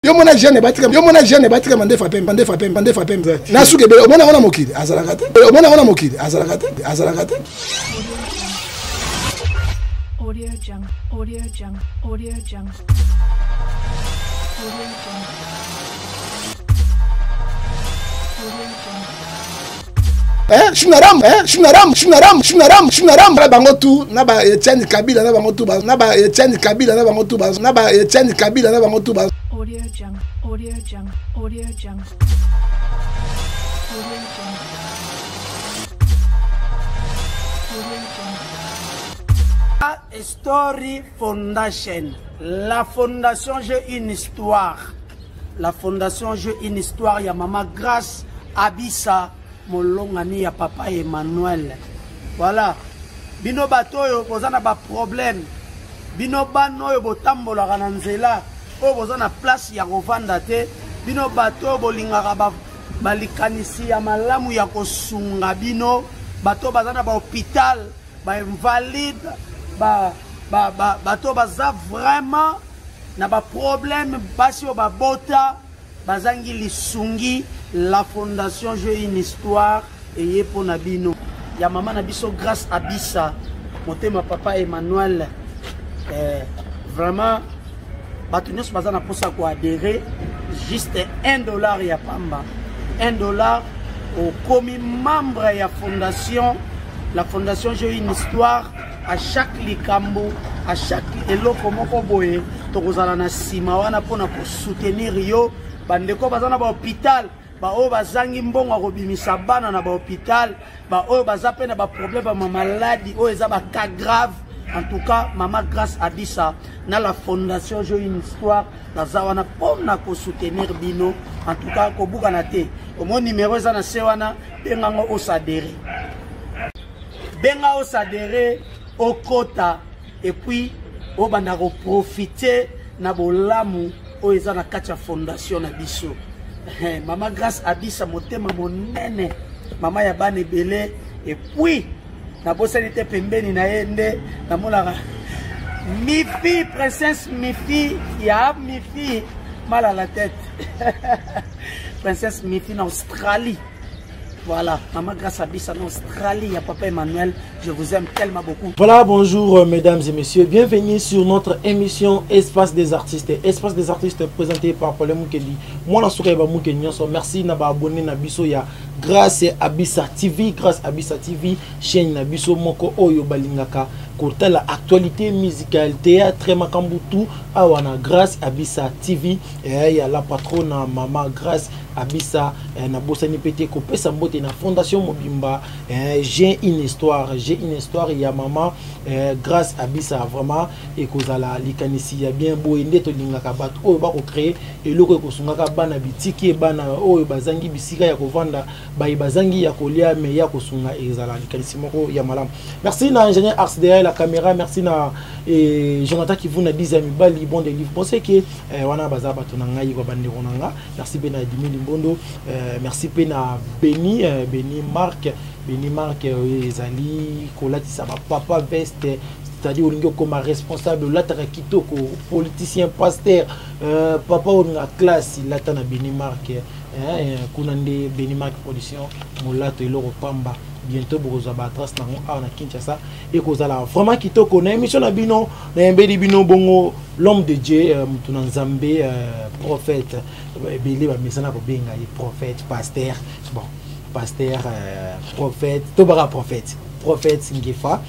Yo mona jeune batika mande fa pembe na suke be mona wana mokili azalakate Audio Jungle. Shunaram na bango tu na ba Etienne Kabila na bango tu na ba Etienne Kabila na bango tu na ba Etienne Kabila na bango tu Audio Jungle. Story Foundation. La fondation J'ai une histoire. La fondation J'ai une histoire. Ya Maman Grâce Abissa Molongani ya Papa Emmanuel. Voilà. Bino batoyo bozana ba problème. Bino banoyo botambola kananzela. O bozana place ya kovanda te. Bino bato bolingaka balikanisi ya malamu ya kosunga bino. Bato bazana ba hôpital, ba invalide. Bato baza vraiment na ba problème basi ba bota bazangi lisungi. La fondation J'ai une histoire et yepo na bino ya Maman na biso Grâce Abissa motema Papa Emmanuel vraiment bato nyonso baza na posa ko adhérer juste $1 ya pamba $1 au commis membre ya fondation. La fondation J'ai une histoire. À chaque likambo, à chaque eloko moko boye, tokozala na sima wana pona ko soutenir yo bandeko bazana ba hôpital, ba o bazangi mbongo akobimisa bana na ba hôpital, ba o bazape na ba problème ba maladie o eza ba cas grave. En tout cas, Maman Grâce Abissa na la fondation J'ai une histoire naza wana pona ko soutenir bino. En tout cas, ko buka na te. Au mon numéro eza na se wana benga o sadere. Benga o sadere au kota et puis au bandako profiter na bolamu o eza na kacha fondation na biso. Maman Grâce Abissa motema monene mama ya bane belé et puis na bosanité pembeni na yende na molaka Mifi princesse Mifi ya Mifi mal à la tête. Princesse Mifi en Australie. Voilà, Maman Grâce Abissa en Australie, il y a Papa Emmanuel, je vous aime tellement beaucoup. Voilà, bonjour mesdames et messieurs, bienvenue sur notre émission Espace des artistes. Espace des artistes présenté par Paul Moukeli. Moi, je suis Moukeli, merci d'avoir abonné à Bisso ya Grâce Abissa TV, Grâce Abissa TV, chaîne na Bisso Moko Oyo Balingaka. Côté la actualité musicale, théâtre, Makambutu, awana Grâce Abissa TV, et y a la patronne Maman Grâce Abissa, na bosani pété ko pesa mbote na fondation Mobimba. J'ai une histoire, il y a Maman Grâce Abissa vraiment et kozala likanisi ya bien beau ende to lingaka bato oyo ba ko créer et loko ko sungaka bana bitiki bana oyo bazangi bisika ya kovanda bayi bazangi ya kolia me ya kosunga ezala likanisi moko ya malamu. Merci na ingénieur Ars derrière la caméra, merci na Jonathan qui vous na 10 amis bali bon des livres. Bon c'est que wana baza bato na ngai ko bande konanga. Merci pe na Dimi Mbondo, merci pe na Beni Marc ezali kolatisa ba papa veste, c'est-à-dire on comme responsable latara kitoko politicien pasteur papa on a classe latana Beni Marc kunande Beni Marc production molato eloko pamba bientôt boza ba trace na Kinshasa et kozala vraiment kitoko na émission na bino na mbeli bino bongo l'homme de Dieu mutuna nzambe prophète belé ba mesana ko benga ye prophète pasteur bon pasteur prophète tobara prophète Ngefa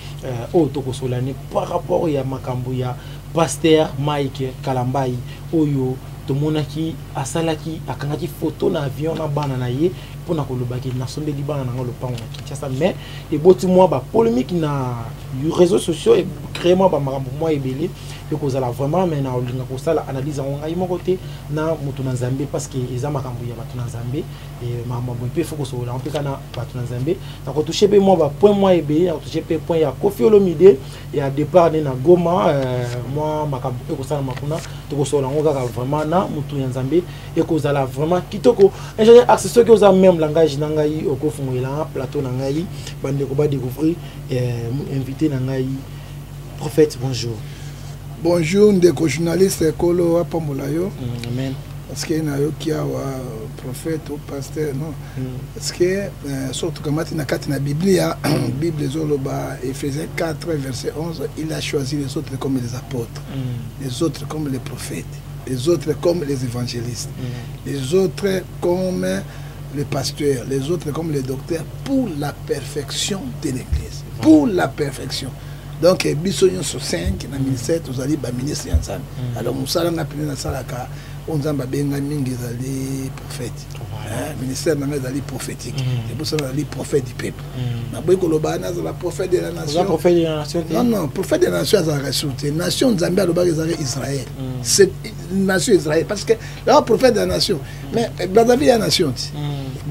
o toko solane par rapport ya makambo ya pasteur Mike Kalambai oyo tomonaki asalaki akangaki photo na avion na bana na ye pona kolobaki na sombeli bana na ngolo pango na Kinshasa mais et boti moi ba polémique na réseaux sociaux et créer moi ba makambo moi ebele et kozala vraiment mais na olinga ko sala analyse ngai mon côté na mutu na Nzambe parce que eza makambo ya batu na Nzambe et makambo pe faut ko sola en tout cas na batu na Nzambe na ko toucher pe moi ba point moi ebele na toucher pe point ya Koffi Olomide et à départ na Goma moi makambo pe ko sala makuna to ko sola ngoka vraiment na mutu ya Nzambe et kozala vraiment kitoko ingénieur accessoire que oza même langage na ngai okofungola plateau na ngai bande ko ba découvrir invité na ngai prophète bonjour. Bonjour ndeko journaliste Kolo Apamolayo. Amen. parce que na yo qui a prophète ou pasteur non parce que surtout comme na kati na Bible Bible zoloba Éphésiens 4 verset 11 il a choisi les autres comme les apôtres les autres comme les prophètes les autres comme les évangélistes les autres comme les pasteurs les autres comme les docteurs pour la perfection de l'église pour la perfection. Donc, biso sur 5 dans le ministère, tous allez ba ministre ensemble. Alors, musala na pili na salaka, on zamba benga mingi zali prophète. Ministère na zali prophétique. Et pour ça zali prophète du peuple. Na boy koloba na zala prophète de la nation. Prophète de la nation. Non, prophète de la nation za ressource. Nation Zambie aloba zali Israël. C'est nation Israël parce que là prophète de la nation. Mais Brazzaville est nation.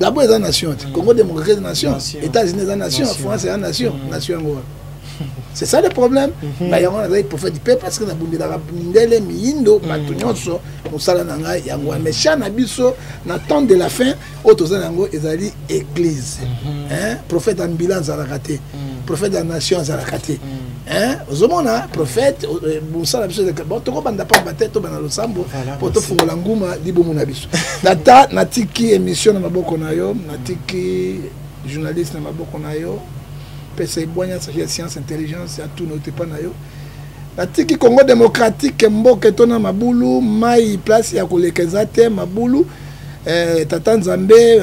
D'abord est nation. Congo démocratique nation. États-Unis est nation, France est nation, nation ngwa. C'est ça le problème. Il y a un prophète du peuple parce que na bundela bundele miindo batunyoso musala nanga yangwa méchant na biso na temps de la fin auto zango ezali église. Hein? Prophète en bilan za raté. Prophète de la nation za raté. Hein? Ozomona prophète musala biso de bon to ko banda pa bateto bana losambo poto fungola nguma libo muna biso. Data natiki émission na maboko na yo, natiki journaliste na maboko na yo. PC Boigna, science, intelligence, à tout notre panayo. La tiki Congo démocratique, mboke tona mabulu, mai place ya kolekezate mabulu, tata Nzambe,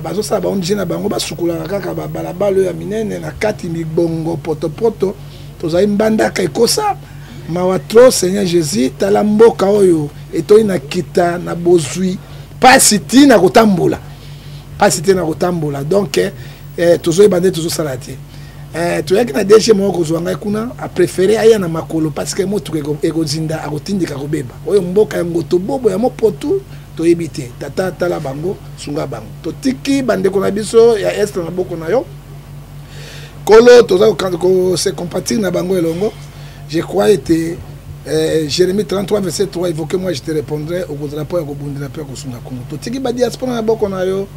bazo sa ba ondjena bango basukula kaka balabalo ya minene na kati mibongo poto tozali mbanda ka ekosa mawatro Seigneur Jésus tala mboka oyo etoi na kita na bozui pasiti na kotambola donc tozo ebande tozo salate. Tu as que des gens qui ont préféré aller na makolo parce que moi tu es zinda akotindika kobeba oyo mboka yango to bobo ya mopoto to ebite tata tala bango sunga bango to tiki bande ko na biso ya est na boko na yo kolo to za ko se compatir na bango elongo je crois était Jérémie 33 verset 3 évoquez moi je te répondrai au rapport ya kobundela pe ko sunga kongo to tiki ba diaspora na boko na yo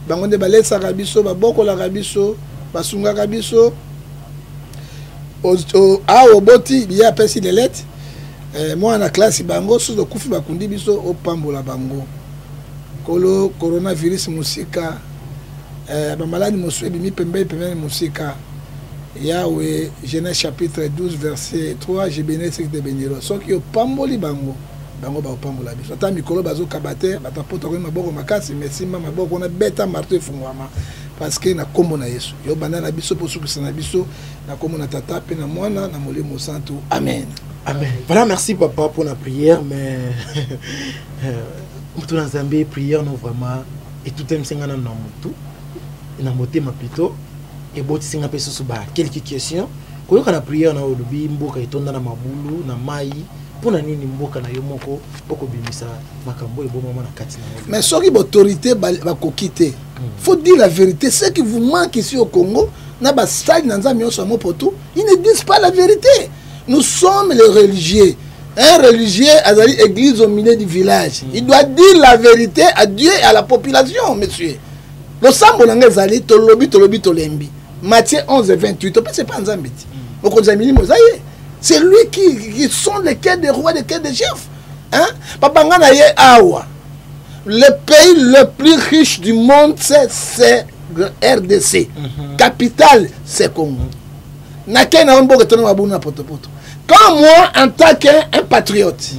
bango de balesa rabiso ba boko la rabiso basunga kabiso au boti biya pesi de lettres moi na classe bango sous de kufi bakundi biso o pambola bango kolo coronavirus musika ba maladi moswebi mi pembe musika Yahweh Genèse chapitre 12 verset 3 je bénis ceux qui te béniront ceux qui o pamboli bango ba pambola biso ta mikolo bazo kabate batapota ko maboko makasi mesima maboko na beta marteau fungwama parce que na kombo na Yesu yo banda na biso po sukisa na biso na kombo na tata pe na mwana na molimo santo amen. Voilà, merci papa pour la prière mais tout dans Zambie prière non vraiment et tout aime singana na mutu na motema plutôt et boti singa pe susu ba quelques questions ko yo na prière na olobi mboka itonda na mabulu na mai pour nini mboka na yo moko poko bimisa makambo ebo mama na kati na yo mais soki autorité ba kokite faut dire la vérité ce qui vous manque ici au Congo na ba stade na nzambe yo somo poto ils ne disent pas la vérité. Nous sommes les religieux. Un religieux azali église au milieu du village, il doit dire la vérité à Dieu et à la population, monsieur. Le sambo nanga zali tolobi tolembi. Matthieu 11 et 28. C'est pas nzambe. C'est lui qui sont les quais des rois, les quais des chefs. Hein? Papa ngana ye awa. Le pays le plus riche du monde, c'est RDC. Capitale, c'est Congo. Quand moi, en tant qu'un patriote,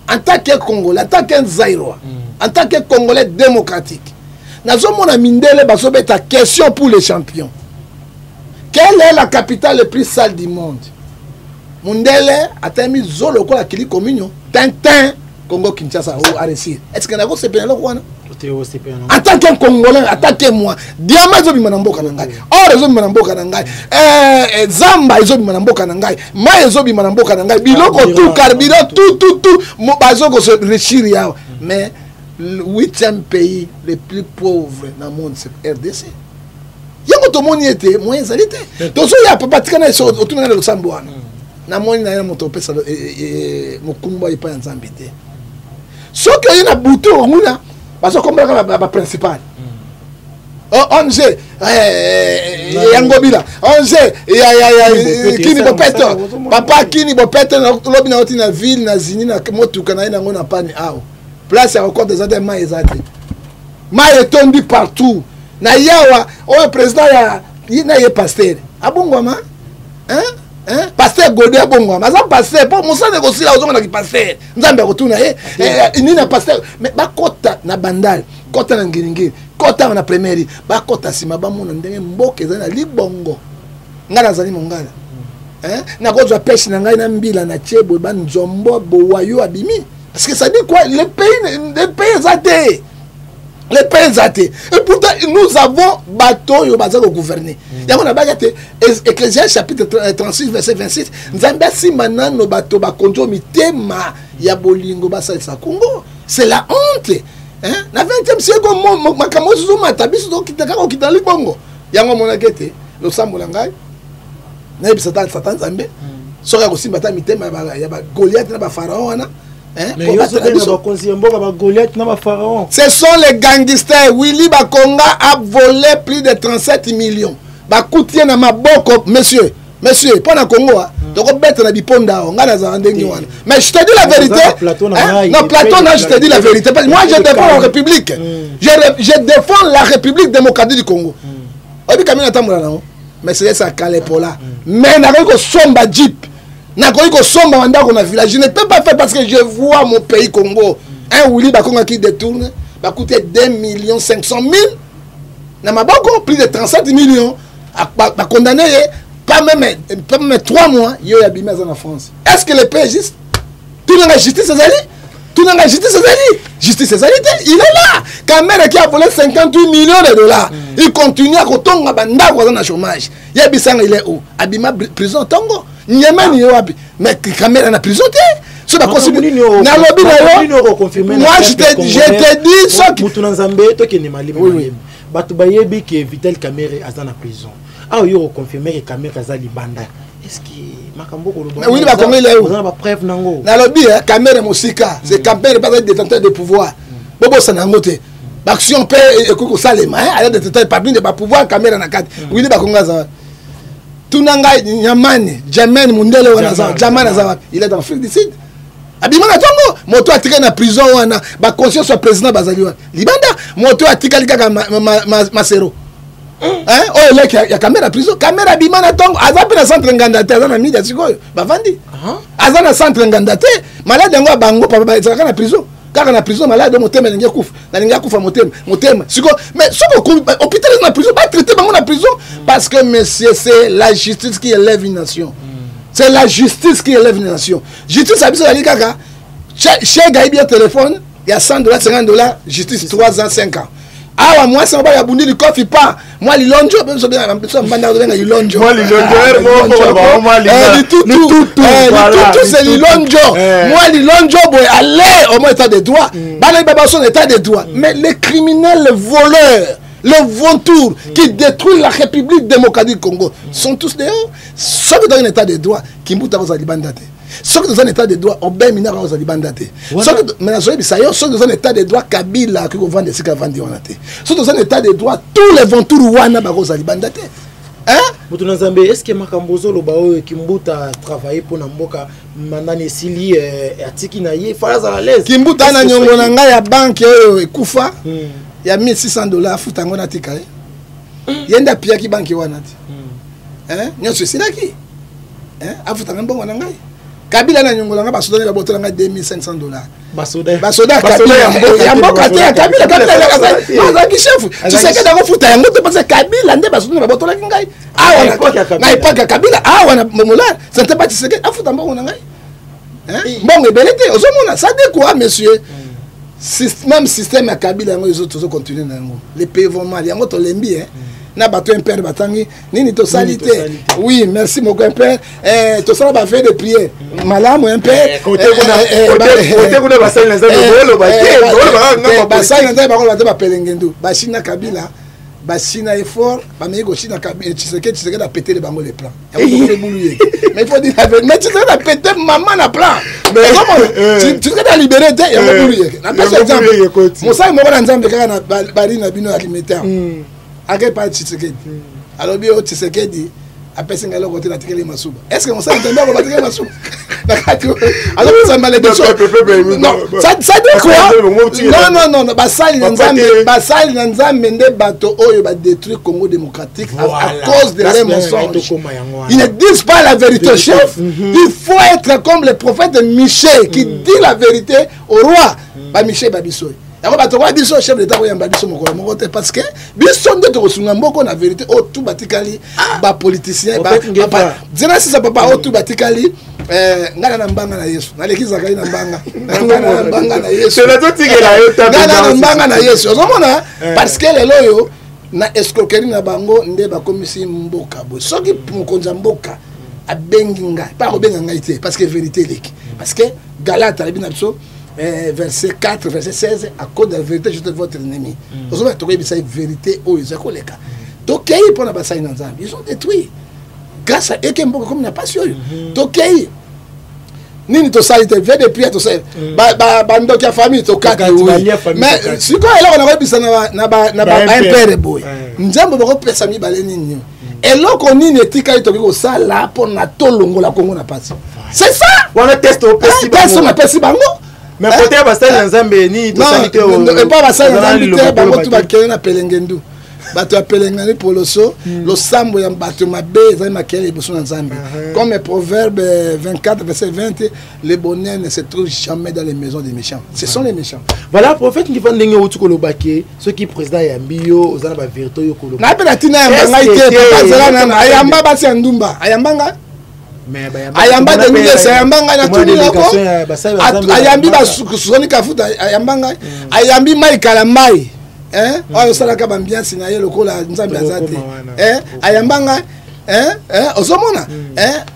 en tant que Congolais, en tant qu'un Zaïrois, en tant que Congolais démocratique, nous avons une question pour les champions. Quelle est la capitale la plus sale du monde? Mundele a mis Zolo la Kili Communion, Tintin, Congo Kinshasa ou Arécir. Est-ce que nous avons ce pays là? En tant qu'un Congolais, attaquez-moi. Diamant zobi manamboka nangai. Or zobi manamboka nangai. Zamba zobi manamboka nangai. Ma zobi manamboka nangai. Biloko tout carburant tout. Mo bazoko se réchiria. Mais le 8e pays le plus pauvre dans le monde c'est RDC. Yango to moni était moyen salité. Donc so ya papa tikana so otunana le Samboana. Na moni na ya moto pesa mokumba ipa nzambite. So que y na buto nguna parce que comme principal. On sait, Yangobila, on sait, Kini Bopeto, papa Kini Bopeto, l'objet na ville, na zini, na motu, kana na ngona pani ao. place ya encore des autres mai ezate mai etondi partout na yawa oyo président ya na ye pasteur abongwama pasteur Godé abongwama aza pasteur po mosane kosila ozonga na ki pasteur nzambe akotuna nini na pasteur mais bakota na bandali kota na ngiringiri kota na première bakota sima bamona ndenge mboka eza na libongo ngala azali mongala nakozwa pêche na ngai na mbila na tiebo banzombo bowayo abimi parce que ça dit quoi les pays athées les pays athées et pourtant nous avons bateau yo baza ko gouverner yango na bagate Ecclésiaste chapitre 36 verset 26 nzambe simana no bateau ba konjo mitema ya bolingo basalisa Congo c'est la honte na 20e siècle makambo zo matabiso do kitaka ko kitali bongo yango monakete lo sambola ngai na ebisa satan nzambe soka ko simba ta mitema ya ba Goliath na ba pharaon wana ce sont les gangsters. Willy Bakonga a volé plus de 37 millions. Bakoutien na maboko, monsieur, pendant Congo, donc bête na biponda, on a mais je te dis la vérité. Non, Platon, je te dis la vérité. Moi, je défends la République. Je défends la République démocratique du Congo. Mais c'est ça, Kalepola. Mais n'a pas que somba jeep. Je ne peux pas faire parce que je vois mon pays Congo. Un Willy Bakonga qui détourne va coûter 2 500 000. N'a pas plus de 37 millions. À condamner, pas même 3 mois, il y a abîmé en France. Est-ce que le pays est juste? Tout le monde a justice, c'est allé. Tout le monde a justice, c'est allé. Justice, c'est allé. Il est là. Kamere qui a volé 58 millions de dollars. Il continue à retourner à Banda dans le chômage. Il y a Bissang, il est où? Abîmé prison Tongo. Mais Kamera na prison te moi je te dis ça mutu na nzambe to kene malimi batu bayebi ke Vital Kamerhe aza na prison yo confirmer que Kamerhe aza libanda est-ce que makambo ko mais oui ba kongo ile on a ba preuve nango na lobi Kamerhe mosika c'est Kamerhe pas détenteur de pouvoir bobo sana ngote l'action paix et ko salema a détenteur parmi de ba pouvoir Kamerhe na kati oui ba kongo aza Tunanga Nyamani, Jamen Mundele wana Jaman aza il est dans l'Afrique du Sud. Abimana Tongo, moto atika na prison wana, ba conscience soit président bazali wana. Libanda, moto atika likaka masero. Oh lek ya Kamera prison, Kamera Abimana Tongo, aza pe na centre ngandate, aza na media sikoyo, bavandi. Aza na centre ngandate, malade ngo bango papa ezaka na prison. Car na prison malade motema ninga kufa na ninga kufa motema siko mais soko hôpital na prison pas traiter bango na prison parce que monsieur c'est la justice qui élève une nation. C'est la justice qui élève une nation. Justice abiso ali kaka chez Gaïbi téléphone il y a $100 $50 justice 3 ans 5 ans. Ah moi ça va ya bundi li coffee pas moi li lonjo même so bien mbanda venga li lonjo moi li lonjo tout c'est li lonjo moi li lonjo boy allez au moins état de droit bana baba son état de droit mais les criminels les voleurs les vautours qui détruisent la République démocratique du Congo sont tous dehors ceux qui dans un état de droit Kimbuta va libanda ceux qui sont dans un état de droit Obey Minara va libanda ceux qui dans un état de droit Kabila qui vend des cigares vendés ceux qui dans un état de droit tous les vautours wana ba libanda mutu na Nzambe est-ce que makambozo loba oyo Kimbuta travailler pour na mboka mandani sili atiki na ye falaza la l'aise Kimbuta na nyongo na ngai ya banque oyo ekufa ya $1,600 futango na tika yenda pia ki banque wana ti nyoso silaki afutanga mbongo na ngai Kabila na nyongo na ngai basoda na botola ngai $2,500 basoda Kabila ya mboka te Kabila baza ki chef tu sais que dans futa yango te parce que Kabila nde basoda na botola ngai na ipaka Kabila wana momola ça te pas tu sais que afuta mbongo na ngai mbongo ebelete ozomona ça découvre monsieur même système à Kabila les autres continuent les pays vont mal yango to lembi na bato impère batangi nini to salité oui merci mon père to sala ba fait de prière malamu impère côté kuna basali na nzambe bolo ba basali na nzambe ba ba pelengendo ba China Kabila ba China effort ba meko China Kabila Tshisekedi a pété les bango les plans mais il faut dire mais Tshisekedi a pété maman na plan mais comment Tshisekedi a libéré ya mobulu na par exemple Moussa mo na nzambe kaka na bari na bino alimentaire Agé pas Tshisekedi. Alors bien Tshisekedi a personne à l'autre côté la tikeli masuba. Est-ce que on s'entend bien pour la tikeli masuba? Alors ça malédiction. Non, ça dit quoi? Non, basali Nzambe nde bato oyo ba détruire Congo démocratique à cause de leurs mensonges. Ils ne disent pas la vérité, chef. Il faut être comme le prophète Michée qui dit la vérité au roi. Ba Michée Babisoy. Alors bato wa biso chef d'état ko yamba biso moko mokote parce que biso nde to sunga mboko na vérité o tout batikali ba politicien ba dina sisa papa o tout batikali ngana na mbanga na Yesu nalekiza kai na mbanga na mbanga na Yesu c'est la totikela yo tabe na mbanga na Yesu ozomona parce que lelo yo na escroquerie na bango nde ba komisi mboka bo soki mukonza mboka abenginga pas obenga ngaite parce que vérité leki parce que Galate la binabso verset 4, verset 16, à cause de la vérité, je suis votre ennemi. Vous avez trouvé la vérité au Isakoleka. Tokei pour la bataille dans Zambie, ils ont détruit. Grâce à eux, comme n'a pas su. Tokei. Nini to salite fait des prières to say bando ki famille to kati mais si quoi là on a bisa na ba impère boy nzambo bako pesa mi bale nini eloko nini etika ito ko sala pour na tolongo la Congo na passe c'est ça on a testé au pesi bango. Mais côté basali Nzambe ni to salite o et pas basali Nzambe bango tu ba kena pelengendu bato apelengani poloso lo sambo ya bato mabe za makele boso Nzambe comme proverbe 24 verset 20 les bonheurs ne se trouvent jamais dans les maisons des méchants, ce sont les méchants. Voilà prophète qui vend ndenge utu kolobake ceux qui président ya mbio ozana ba vérité yo koloba na pena tina ya ngaite papa zala na ayamba basi ndumba ayambanga ayamba de mille ayambanga na tuni yako ayambi basukuni kafuta ayambanga ayambi mai kalamai oyo salaka bambiansi na ye lokola Nzambe azate ayambanga osomona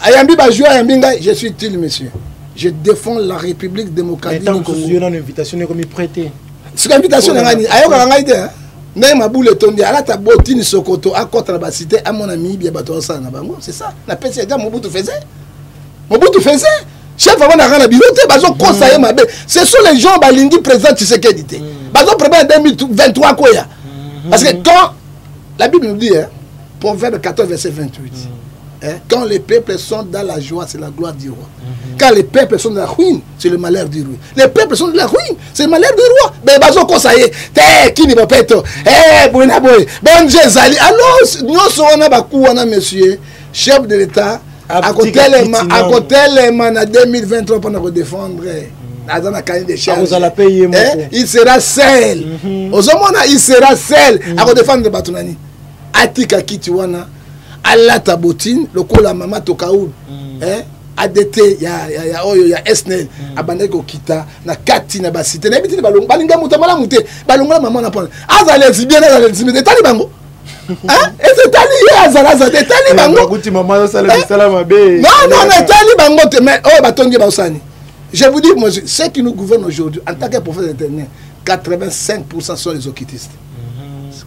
ayambi ba joueur ayambinga je suis utile monsieur je défends la République démocratique du Congo. Une invitation comme il prêtait c'est une invitation ngani ayoka ngai te ndenge mabule tondi alata botini sokoto akotra ba cité à mon ami bien bato ça na bango c'est ça la pèse ya Mobutu faisait chef avant na kana bilote bazo conseiller mabe ce sont les gens balingi président Tshisekedi te bazo préparer 2023 koya parce que quand la Bible nous dit Proverbe 14 verset 28 quand les peuples sont dans la joie c'est la gloire du roi. Quand les peuples sont dans la ruine, c'est le malheur du roi. Les peuples sont dans la ruine, c'est le malheur du roi. Mais bazo conseiller, qui ne va pas être, bon Dieu zali. Alors nous sommes bakou monsieur chef de l'État à côté les man en 2023 pour nous défendre. Il sera seul. Il sera seul à défendre Batunani. Atika Kitiwana, Allah Tabotine, le kola mama Tokaoul. ADT ya SNL abandé ko kita na kati na basité na biti balonga balinga mutamala muté balonga maman na pona azale bien azale de tali bango et c'est tali azala de tali bango kuti maman yo sala salama be non tali bango te mais oh batongi ba osani je vous dis moi ceux qui nous gouvernent aujourd'hui en tant que prophète éternel 85% sont les occultistes.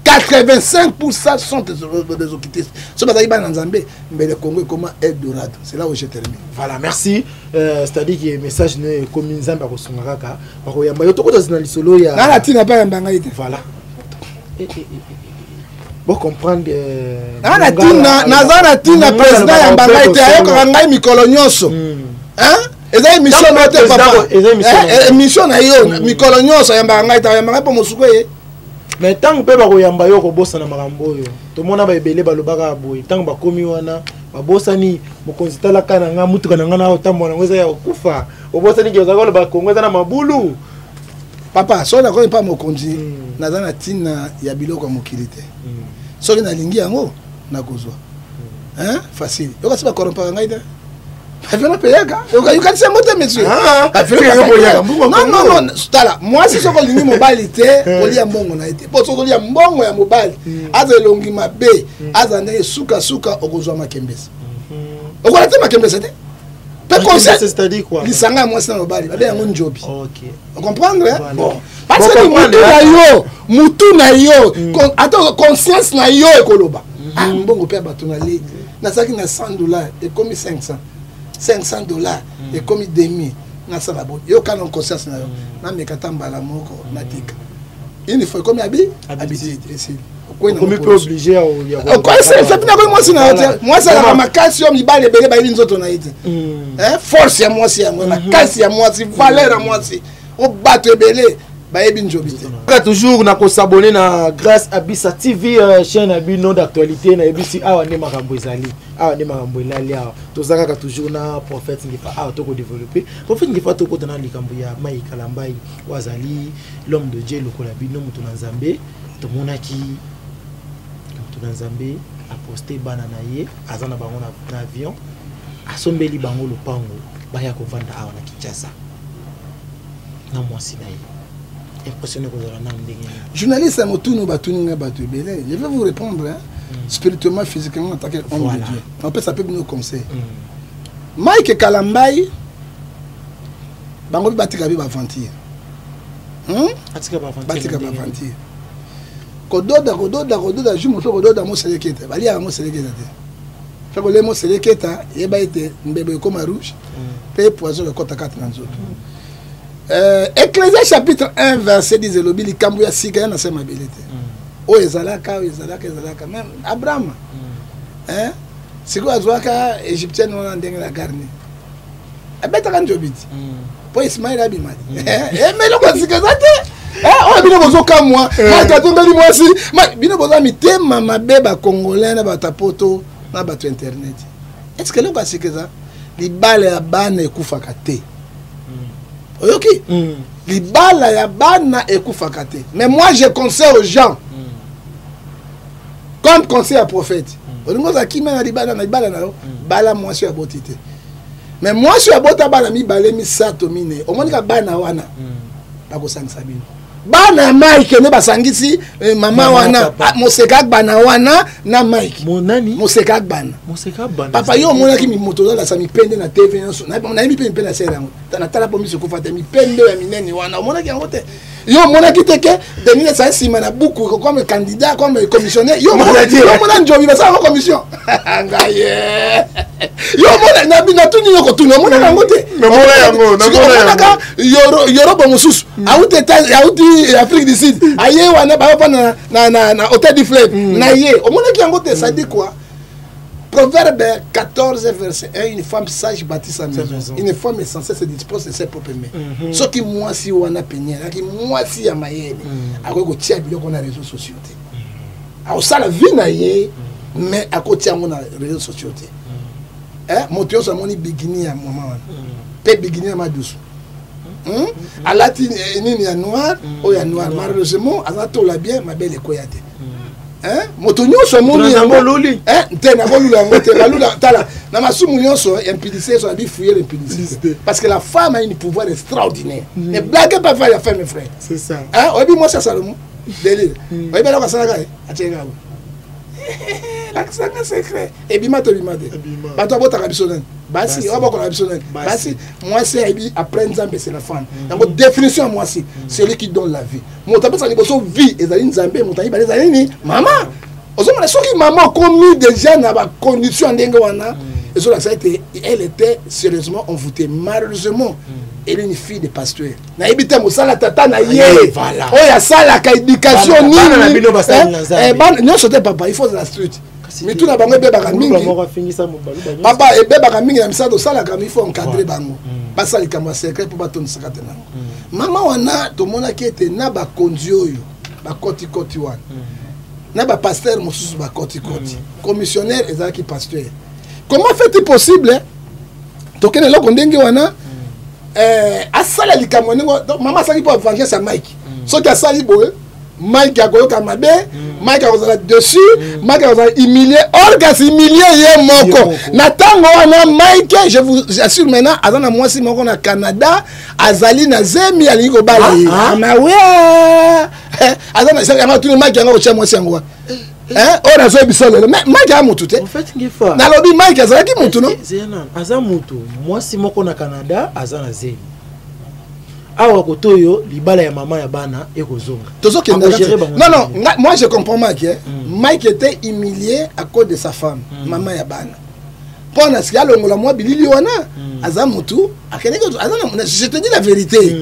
85% sont des occultistes. Ce que Nzambe, mais le Congo est comme Eldorado. C'est là où je termine. Voilà, merci. C'est-à-dire que le message n'est comme Nzambe à Sonaraka. Il y a beaucoup de solo. Il y a. Voilà. Pour comprendre. Nazana tina président ya Mbangaite ayoka ngai mikolo nyonso. Hein? Eza émission na te papa. Émission na yo mikolo nyonso ya Mbangaite ya Mbangaite po mosuko ye. Mais tant que ba koyamba yo ko bossa na makambo yo to mona ba ebele ba lobaka boy tant ba komi wana ba bossa ni mokonzi tala kana nga mutuka na nga na otambo na ngweza ya kufa o bossa ni kyoza ko ba kongweza na mabulu papa so na ko pa mokonzi na zana tina ya biloko mokilite so na lingi yango na kozwa facile yo kasi ba korompa ngai de affaire payaka you can say moto monsieur non tala moi si soko lingi mobile te olia mbongo na ete po soko olia mbongo ya mobile aza longi mabe aza ndenge suka okozwa makembesa okola te makembesa te pe conseil c'est-à-dire quoi lisanga moi c'est na mobile babe yango njobi OK on comprendre bon parce que mutu na yo attends conscience na yo ekoloba mbongo pe batuna le na saki na $100 et comme $500 et comme demi na sala bo yo kana conscience na yo na mekata mbala moko na tika il faut comme habitude Comme peu obligé à moi ça ma calcium il bat les bébés ba ils autres naïté force à moi si à moi ma calcium à moi si valeur à moi si au battre belé ba ebin jobité toujours na ko s'abonner na grâce à Bisa TV chaîne abino d'actualité na ebisi awa ne makambo ezali awa ne makambo elali awa tozaka toujours na prophète ngifa awa to ko développer prophète ngifa to ko tana likambo ya Mai Kalambai wazali l'homme de Dieu lokola bino mutu na Nzambe to monaki na Nzambe a posté bana na ye azana bango na avion asombeli bango lopango baya ko vanda awa na Kinshasa na mwasi na ye impressionné ko zala na ndenge journaliste motunu batuninga batu belé je vais vous répondre hein? Spirituellement physiquement en tant qu'homme de Dieu on peut s'appeler nos conseils Mike Kalambai bango batika bi ba aventure atika ba aventure kododa jumoto kododa mo seleketa bali ya mo seleketa te fako le mo seleketa yeba ete mbebe comme rouge pe poison le kota 4 na nzoto Ecclésiaste chapitre 1 verset 10 lobi likambo ya sika na sema belete o ezalaka même Abraham siko azwaka égyptien on ndenge la garni abeta kan jobiti po Ismaël abimati mais lo ko sika zate on bino bozo ka moi ma tombeli moi si bino bozo mitema mabeba congolais na batapoto na bato internet est-ce que le ko sika za libala ya bana ekufaka te oyoki libala ya bana ekufaka te mais moi je conseille aux gens comme conseil à prophète olingo za kimena na libala na bala moi sur abotité mais moi sur abota bana mi balé mi sato mine omonika bana wana bakosangisa bino bana Mike ne basangisi mama wana moseka bana wana na Mike monani moseka bana papa yo mona ki mi moto la sami pende na TV na mi pende na sera na tala po mi se kufata mi pende ya minene wana mona ki ngote yo mona ki teke denile sa sima na buku comme candidat comme commissionnaire yo mona njobi ba sa commission ngaye yo mona na bina tuni yo ko tuni mona ngote mais mona yango na mona yoro bo mususu auti Afrique du Sud aye wana ba na hôtel du fleuve na ye o mona ki ngote ça dit quoi Proverbe 14 verset 1 une femme sage bâtit sa maison une femme insensée se dispose de ses propres mains ce qui moi si wana penyela ki moi si ya mayele akoko tia biloko na réseaux sociaux te a ça la vie na ye mais akoti yango na réseaux sociaux te moto so moni bikini ya mama wana pe bikini ya madusu alati nini ya noir o ya noir malheureusement azato la bien ma belle ekoyate moto nyonso moni yango loli te na bolula yango te balula tala na masumu nyonso impudicité so abi fouiller l'impudicité parce que la femme a un pouvoir extraordinaire ne blague pas faire la femme mes frères c'est ça obi moi ça Salomon délire obi bela kasala ka atyenga wo l'accent secret et bima to bima de bato botaka bisonen basi on va qu'on a bisonen basi moi c'est ebi après nzambe c'est la femme donc définition moi c'est celui qui donne la vie mon tapé ça liboso vie ezali nzambe mon tayi bazali ni maman ozomona soki maman commis déjà na ba condition ndenge wana ezo la ça elle était sérieusement envoûtée malheureusement elle est une fille de pasteur na ebité mosala tata na ye voilà oya sala ka éducation ni non c'était papa il faut la street mais tout na bango bebaka mingi papa ebebaka mingi na misado sala ka il faut encadrer bango basali kama secret pour batonisaka te nango mama wana tomona ki ete na ba konzi oyo ba koti wana na ba pasteur mosusu ba koti commissionnaire ezalaki pasteur comment fait-il possible tokene loko ndenge wana asala likambo ningo mama sali pour venger sa Mike soki asali boye Mike akoyoka mabe Mike akozala dessus Mike akozala humilié orgas humilié ye moko na tango wana Mike je vous assure maintenant azana mwasi moko na Canada azali na zemi alingi kobala na we azana sala ngatu Mike yango kocha mwasi yango on a fait bisolo mais Mike a mutu te en fait ngifa na lobi Mike azalaki mutu no zena aza mutu mwasi moko na Canada azana zemi awa kotoyo libala ya mama ya bana ekozonga non moi je comprends Mike Mike était humilié à cause de sa femme maman ya bana pona si alongola moi bilili wana Azamutu, je te dis la vérité.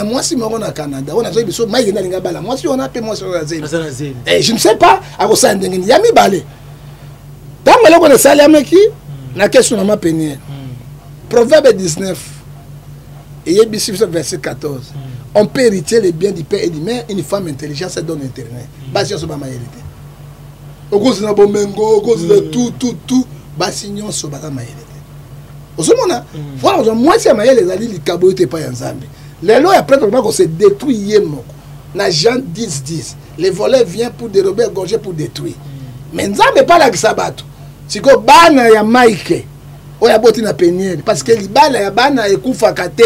Moi, si on a Canada, on a dit que Mike n'a pas la moi, si on a payé moi sur la zone. Et je ne sais pas, à quoi ça il y a mis balé. Tant que l'on a salé à Meki, la question m'a peine. Proverbe 19, et verset 14. On peut hériter les biens du père et du mère, une femme intelligente se donne internet. Bastion sur ma maïlité. Au cause de la bomengo, au cause de tout, bastion sur ma maïlité. Au ce moment-là, voilà, moi, si ma les alliés, les cabots n'étaient pas ensemble. Les lois, après, on se détruit. Na Jean 10. Les voleurs viennent pour dérober, gorger pour détruire. Mais nous n'avons pas la sabato. Si vous avez un Mike, vous avez un penier. Parce que les balles, il y a un kate.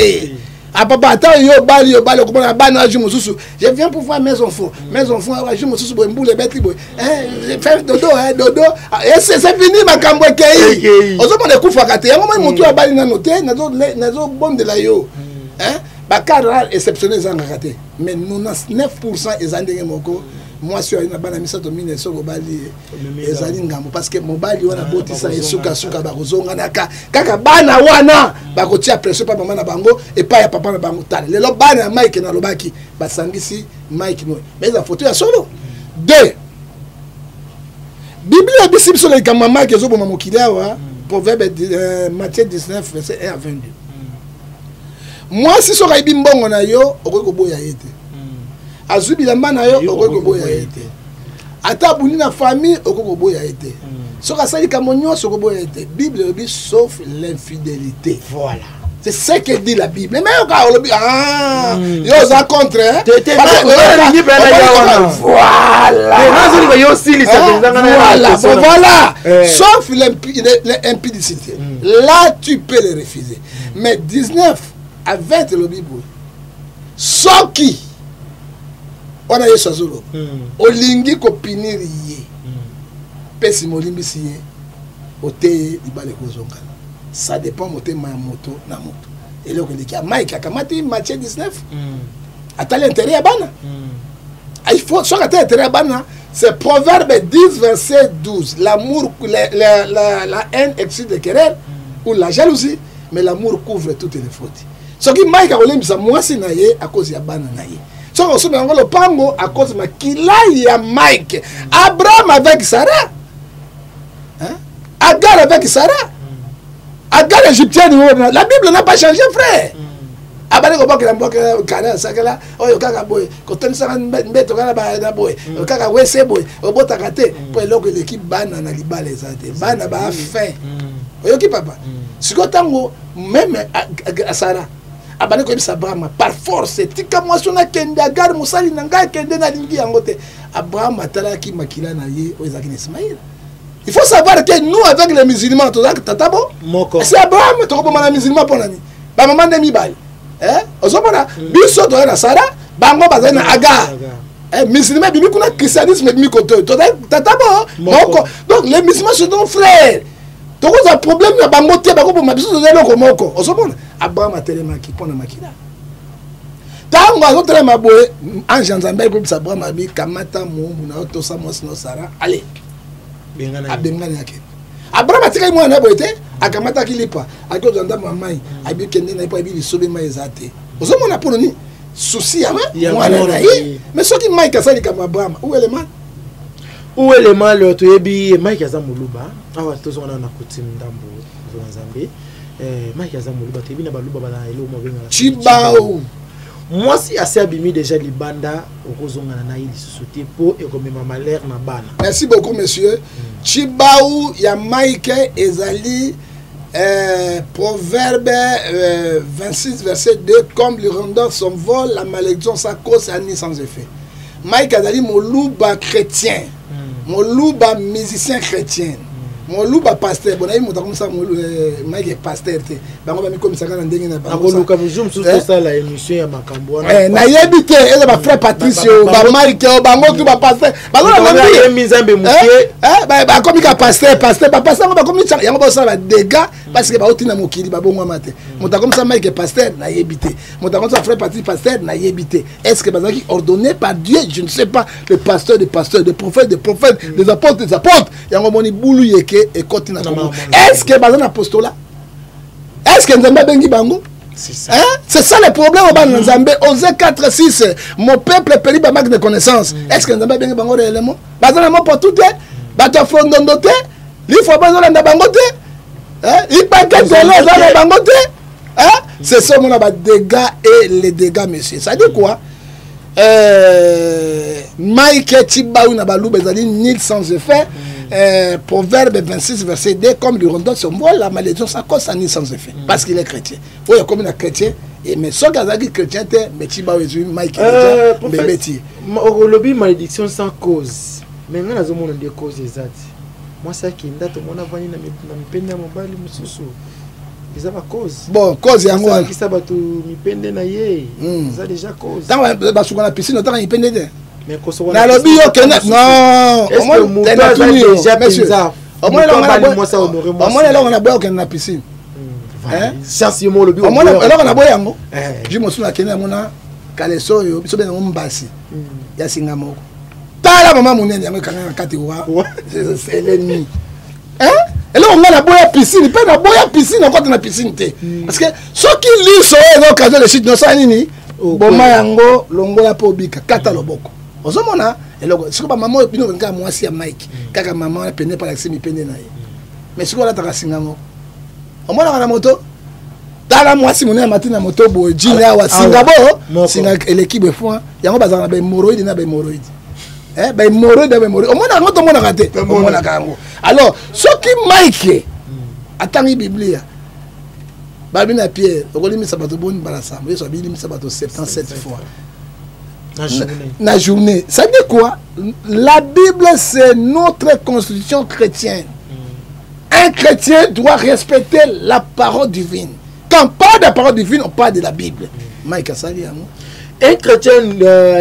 Ah papa, attends, yo bal, je viens pour voir mes enfants. Mes enfants, je me suis boule les bêtes. Faire dodo, dodo. Et c'est fini ma camboué. Aux hommes de Koufakate, il y a un moment où tu as bali na noté, nazo bon de la yo. Bakar exceptionnel zangakate. Mais 99% ils ont moko. Moi sur une bana misato mine so bali ezali ngambo parce que mobali wana botisa esuka suka bakozonga naka kaka bana wana bakotia pression pa mama na bango et pas ya papa na bango tala lelo bana Mike na lobaki basangisi Mike no mais la photo ya solo 2 Bible a dit sur les kamama que zo boma mokila wa proverbe Matthieu 19 verset 1 à 22 moi si so kaibi mbongo na yo okoki koboya yete azubi la mana yo okoki koboya ete ata buni na famille okoki koboya ete soki asali kamo nyonso okoboya ete Bible dit sauf l'infidélité. Voilà, c'est ce que dit la Bible. Mais yoka olobi yo za contre voilà sauf l'impudicité. Là tu peux le refuser. Mais 19 à 20 le Bible soki on a eu ça solo. Olingi ko pinir ye. Pesi molimbi siye. Ote ibale kozonga. Ça dépend moté ma moto na moto. Et là que dit Mike akamati Matthieu 19. Ata l'intérêt bana. Il faut soit ata l'intérêt bana, c'est Proverbe 10 verset 12. L'amour la haine excite les querelles ou la jalousie, mais l'amour couvre toutes les fautes. Ce qui Mike a olimbi ça moi si na ye à cause ya bana na ye. So on le pango à cause de qu'il a Mike. Abraham avec Sarah. Hein? Agar avec Sarah. Agar égyptienne. La Bible n'a pas changé, frère. Abale ko bakela mboka kana sakala oyo kaka boy ko tenisa mbeto kana ba na boy kaka wese boy obota kate po eloko l'équipe bana na libala ezate bana ba fin oyo ki papa siko tango même Sarah abane ko bisa Abraham par force tika moi sona kende agar musali nanga kende na lingi yangote Abraham atalaki makila na ye oyezaki na Ismaïl. Il faut savoir que nous avec les musulmans tatabo c'est Abraham to ko na musulman pour nani ba maman de mibali ozomona biso to na Sarah bango bazana Agar musulman bimi kuna christianisme bimi koto tatabo moko donc les musulmans sont nos frères. Donc on a un problème na bango te bako ma biso to loko moko ozomona Abraham atelemaki pona makila tango azotelema boye ange nzambe ko bisa Abraham abi kamata mumbu na to sa mos no Sarah allez abengani yake Abraham atika mwa na boye te akamata kilipa akozo ndama mai abi kende na ipa abi sobe mai zate ozomona pono ni souci ya mwana na ye mais soki mai kasali kama Abraham où est le mal to yebi mai kaza muluba awa tozona na kuti ndambo nzambe mai kaza muluba to yebi na baluba bana elo mo benga chibao moi si assez abimi déjà libanda okozonga na ili société po et comme ma malheur na bana. Merci beaucoup monsieur. Chibao ya Mike ezali proverbe 26 verset 2 comme le rondeur son vol la malédiction sa cause est sans effet. Mike ezali moluba chrétien. Moluba musicien chrétien. Moluba pasteur bon ayi mota comme ça Mike pasteur te bango ba mi comme ça kana ndenge na bango ça ko zoom sur ça la émission ya makambo na yebite eza ba frère Patricio ba Mike bango tu ba pasteur bango na mizambe mukie ba comme ka pasteur ba pasteur ba comme yango ba ça ba dégâts parce que ba otina mokili ba bongo mate mota comme ça Mike pasteur na yebite mota comme ça frère Patricio pasteur na yebite est-ce que bazaki ordonné par Dieu je ne sais pas le pasteur des pasteurs des prophètes des apôtres yango moni boulu yeke et continue. Est-ce que bazan apostolat? est-ce que Nzambe bengi bango? C'est ça le problème au Nzambe. Osée 4, 6. Mon peuple périt par manque de connaissance. Est-ce que Nzambe bengi bango réellement? Bazana pour tout est. Bato fondote. Il faut pas dans bangote. Il pas que dans bangote. C'est ça mon dégâts et les dégâts, monsieur. Ça dit quoi? Mike Tibaou Nabalou Bezali nil sans effet. Proverbe 26 verset 2, comme le rondon sur moi, la malédiction ça cause ça nil sans effet. Parce qu'il est chrétien. Oui, comme il est chrétien. Mais ce gars qui est chrétien, mais Tibaou est Mike bébé. Au lobby malédiction sans cause. Mais nous avons des causes exactes. Moi, c'est qui date mon avani na mipende ya mobali mususu. Ils ont cause. Bon, cause ya ngwa. Qui ça ba tu mipende na ye. Ils ont déjà cause. Tant ba suka na piscine, tant mipende de. Mais ko so na lobby yo kena. Non. Est-ce que mon père a déjà pensa? Au moins là on a boire kena na piscine. Hein? Chance mo lobby. Au moins là on a boire yango. Je me souviens kena mona kaleso yo biso bena mbasi. Ya singa moko. Tala maman mon yango kana kati wa. C'est l'ennemi. Hein? Et là, on a la boya piscine. Pas la boya piscine, encore dans la piscine. Parce que ceux qui lisent sur l'occasion de chute, nous savons, Boma yango, longola po bika, kata loboko. Ozomona, et là, c'est comme maman, puis nous, on a moi aussi à Mike. Kaka maman, a peine par l'accès, mi peine na. Mais c'est quoi la tarasingango? Au moins, on a la moto. Tala moi si mon a matin na moto, bo, jina wa Singapore, Singa l'équipe de foin. Yango bazana be moroïde na be moroïde. Ben moroïde, ben moroïde. Au moins, on a raté. Alors, ce qui Mike, attends, il Biblia. Babina Pierre, on a mis ça bateau bon balasa. Mais ça mis ça bateau 77 fois. La journée. Ça dit quoi? La Bible, c'est notre constitution chrétienne. Un chrétien doit respecter la parole divine. Quand on parle de la parole divine, on parle de la Bible. Mike a sali, un chrétien,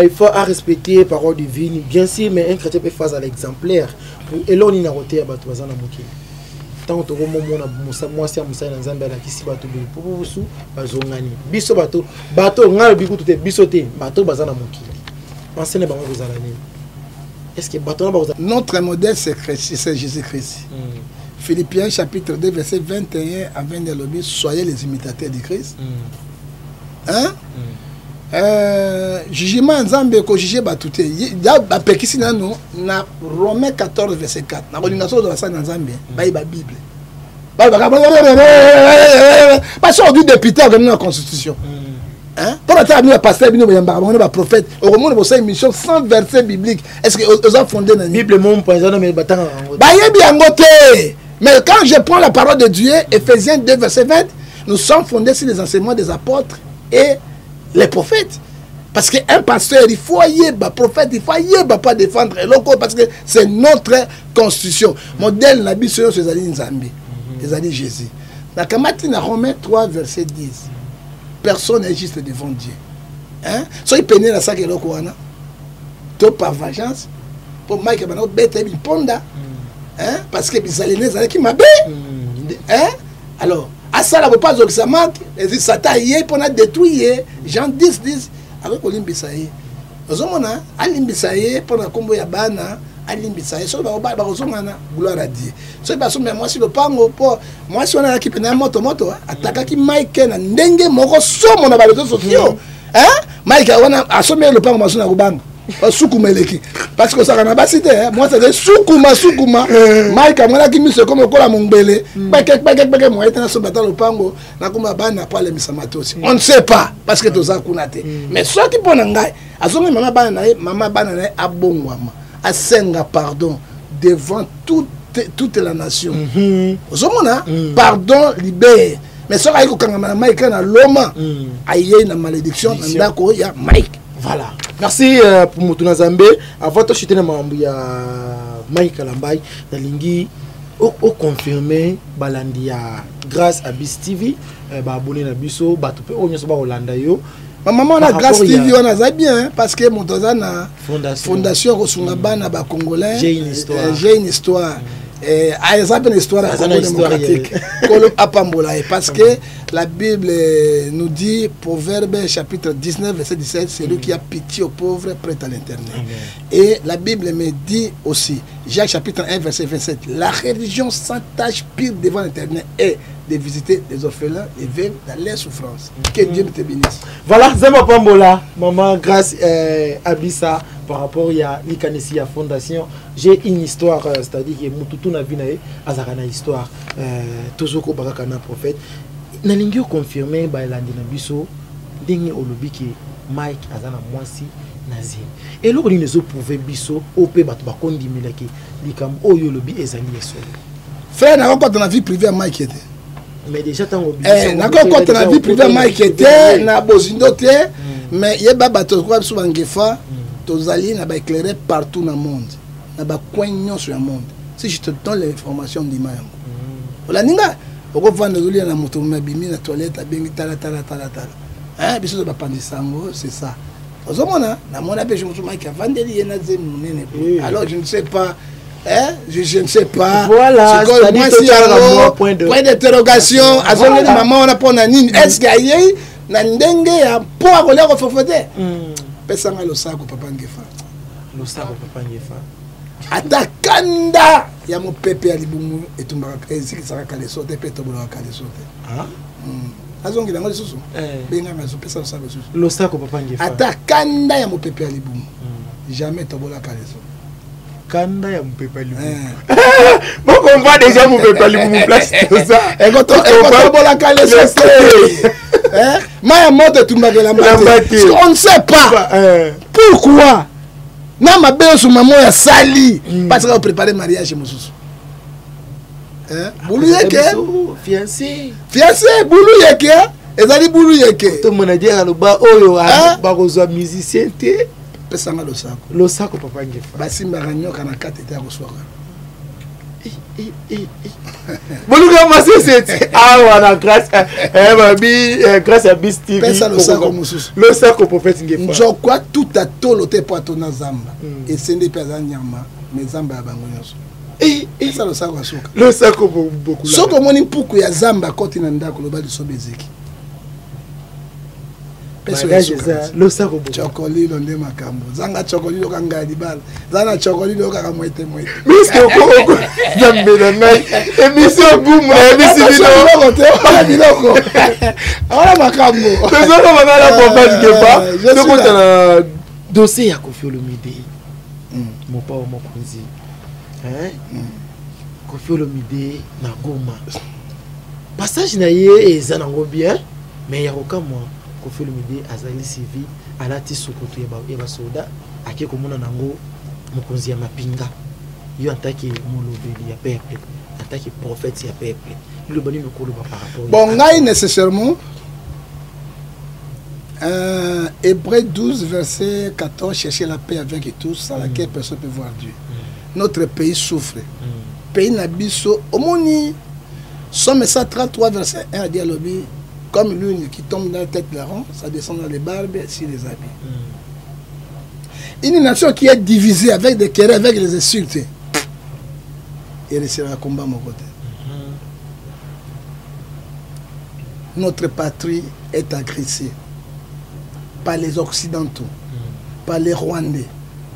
il faut respecter la parole divine, bien sûr, mais un chrétien peut faire l'exemplaire. Et là, on a roté à Batouazan à Moki. Tant que tu as moi, c'est un moussa dans un bel acquis, bateau, pour vous, bazongani. Bisso bateau, bateau, on a le bigot, tout est bissoté, bateau, bazan à Moki. Enseignez par vous allez. Est-ce que bateau, notre modèle, c'est Jésus-Christ. Philippiens chapitre 2, verset 21 à 22, soyez les imitateurs de Christ. Hein? Jugement Nzambe ko juger batuté ya ba pekisi nano na Romains 14 verset 4 na condamnation de la sang Nzambe ba Bible pas sur du député dans la constitution hein pour la terre pasteur bino yamba on ba prophète au monde pour ça émission sans verset biblique est-ce que ils ont fondé la Bible mon point mais battant ba yebi angoté mais quand je prends la parole de Dieu Ephésiens 2 verset 20 nous sommes fondés sur les enseignements des apôtres et les prophètes. Parce qu'un pasteur, il faut y avoir prophète, il faut y avoir pas défendre les locaux parce que c'est notre constitution. Modèle n'a pas sur les alliés Nzambi, les alliés Jésus. Dans Kamatine, Romains 3, verset 10. Personne n'est juste devant Dieu. Hein? So il pénètre à ça que l'on a. Tout par vengeance. Pour Mike, il bête une ponda. Hein? Parce que les alliés qui m'a hein? Alors, à ça, la pas que ça manque. Les Satan y est pour détruire. Jean 10, 10. Avec Olimbisaye. Nous sommes à Limbisaye pour la combo Yabana. À Limbisaye. Sur le bas, gloire à Dieu. Sur le bas, moi, si le pango, pour moi, si on a qui peine un moto, attaque qui Mike, un dengue, mon somme, on a les réseaux sociaux. Hein? Mike, on a assommé le pango, on a Rubango. Soukumeleki parce que ça n'a pas cité moi c'est Soukuma Mike amona qui mise comme kola mongbele peke moi était sur battre le pango na kuma bana pas les misamato aussi on ne sait pas parce que toza kunate mais ceux qui pona ngai azonga maman bana na abongwama asenga pardon devant toute la nation ozomona pardon libère mais ça aiko kangama Mike na loma aye na malédiction ndako ya Mike. Voilà. Merci pour Moutuna Zambé. Avant de chuter dans Mike Kalambay, Nalingi, au confirmé, Balandia, grâce à BIS TV, abonné à Biso, Batoupe, on est Hollanda yo. Maman, on a grâce TV, on a bien, parce que Moutazana, Fondation Rosungabana, Congolais, j'ai une histoire. Ça une histoire démocratique. Parce que la Bible nous dit, Proverbe chapitre 19, verset 17, c'est lui qui a pitié aux pauvres prêt à l'éternel. Et la Bible me dit aussi, Jacques chapitre 1, verset 27, la religion sans tâche pire devant l'éternel est de visiter les orphelins, les veuves dans leur souffrance. Que Dieu te bénisse. Voilà, Zema Pambola, maman, grâce Abissa, par rapport à l'Ikanesi à Fondation, j'ai une histoire, c'est-à-dire que Moutoutou n'a vu une histoire, toujours au Barakana prophète. Nalingio confirmé, Bailandi Nabiso, Dingue Olobi qui Mike Azana Mwasi Nazi. Et là, on nous prouvé Bisso, OP Batbakondi Milaki, Likam Oyolobi et Zani Eso. Frère, n'a pas dans la vie privée à Mike était. Mais déjà, tant que n'a pas dans la vie privée à Mike était, n'a Bozindo mais il y a bateau quoi sur Bangefa, tos alliés n'a pas éclairé partout dans le monde, n'a pas coignon sur le monde. Si je te donne l'information d'Imam. Voilà, ninga, pourquoi vous venez de la moto, mais bimi la toilette, a bien tala. Hein, bien sûr, c'est ça. Aux hommes, na mon appel, je me suis dit, alors je ne sais pas. Hein? Je ne sais pas. Voilà, c'est point d'interrogation. À ce moment maman, on a pas nani. Est-ce qu'il y a na ndenge ya po akolia ko fofote? Pesa ngalo sako papa ngefa. Lo sako papa ngefa. Atakanda ya mo pepe ya libumu etumbaka eziki saka kale sote pe to bola kale sote. Ah? Azongi nango lisusu. Benga ngazo pesa lo sako lisusu. Lo sako papa ngefa. Atakanda ya mo pepe ya libumu. Jamais to bola kale sote. Kanda ya mpepa libumu. Bon, on voit déjà mon pepa libumu place tout ça. Et quand on bola kale sote. Maya moto tumbaka la mbate. On ne sait pas. Pourquoi? Na mabe sur maman ya sali parce qu'on prépare le mariage chez Moussous. Boulou yeke fiancé boulou yeke ezali boulou yeke to mona dire aloba oyo ba kozwa musicien te pesa nga lo sako papa ngefa basimba ranyoka na katete ya kosoka Boluga masese awa na grâce grâce à Bis TV pesa lo sako Moussous lo sako prophète ngefa njokwa tout à tolo te po atona zamba et sende pesa nyama mais zamba ya bango nyonso ça le sako asuka le sako beaucoup soko moni mpuku ya zamba koti na ndako loba liso bezeki pesa le sako beaucoup chokolilo nde makambo zanga chokolilo kanga libala zana chokolilo kaka mwete miske oko zambe na ngai émission gumu na émission biloko ala makambo tezona bana prophète ngefa soko tana dossier ya Koffi Olomide mopa wa mokonzi Koffi Olomide na Goma passage na ye eza nango bien mais ya kokamwa Koffi Olomide azali civil alati sokoto ya basoda ake komona nango mokonzi ya mapinga yo antaki molobeli ya peuple antaki prophète ya peuple le bani mikolo ba par rapport bon ngai nécessairement Hébreux 12 verset 14 chercher la paix avec tous sans laquelle personne ne peut voir Dieu. Notre pays souffre. Pays Nabiso, Omoni, Somme 133, verset 1 à dire comme l'une qui tombe dans la tête de l'Aaron, ça descend dans les barbes et sur les habits. Une nation qui est divisée avec des querelles, avec les insultes, et restera à combat à mon côté. Notre patrie est agressée par les Occidentaux, par les Rwandais,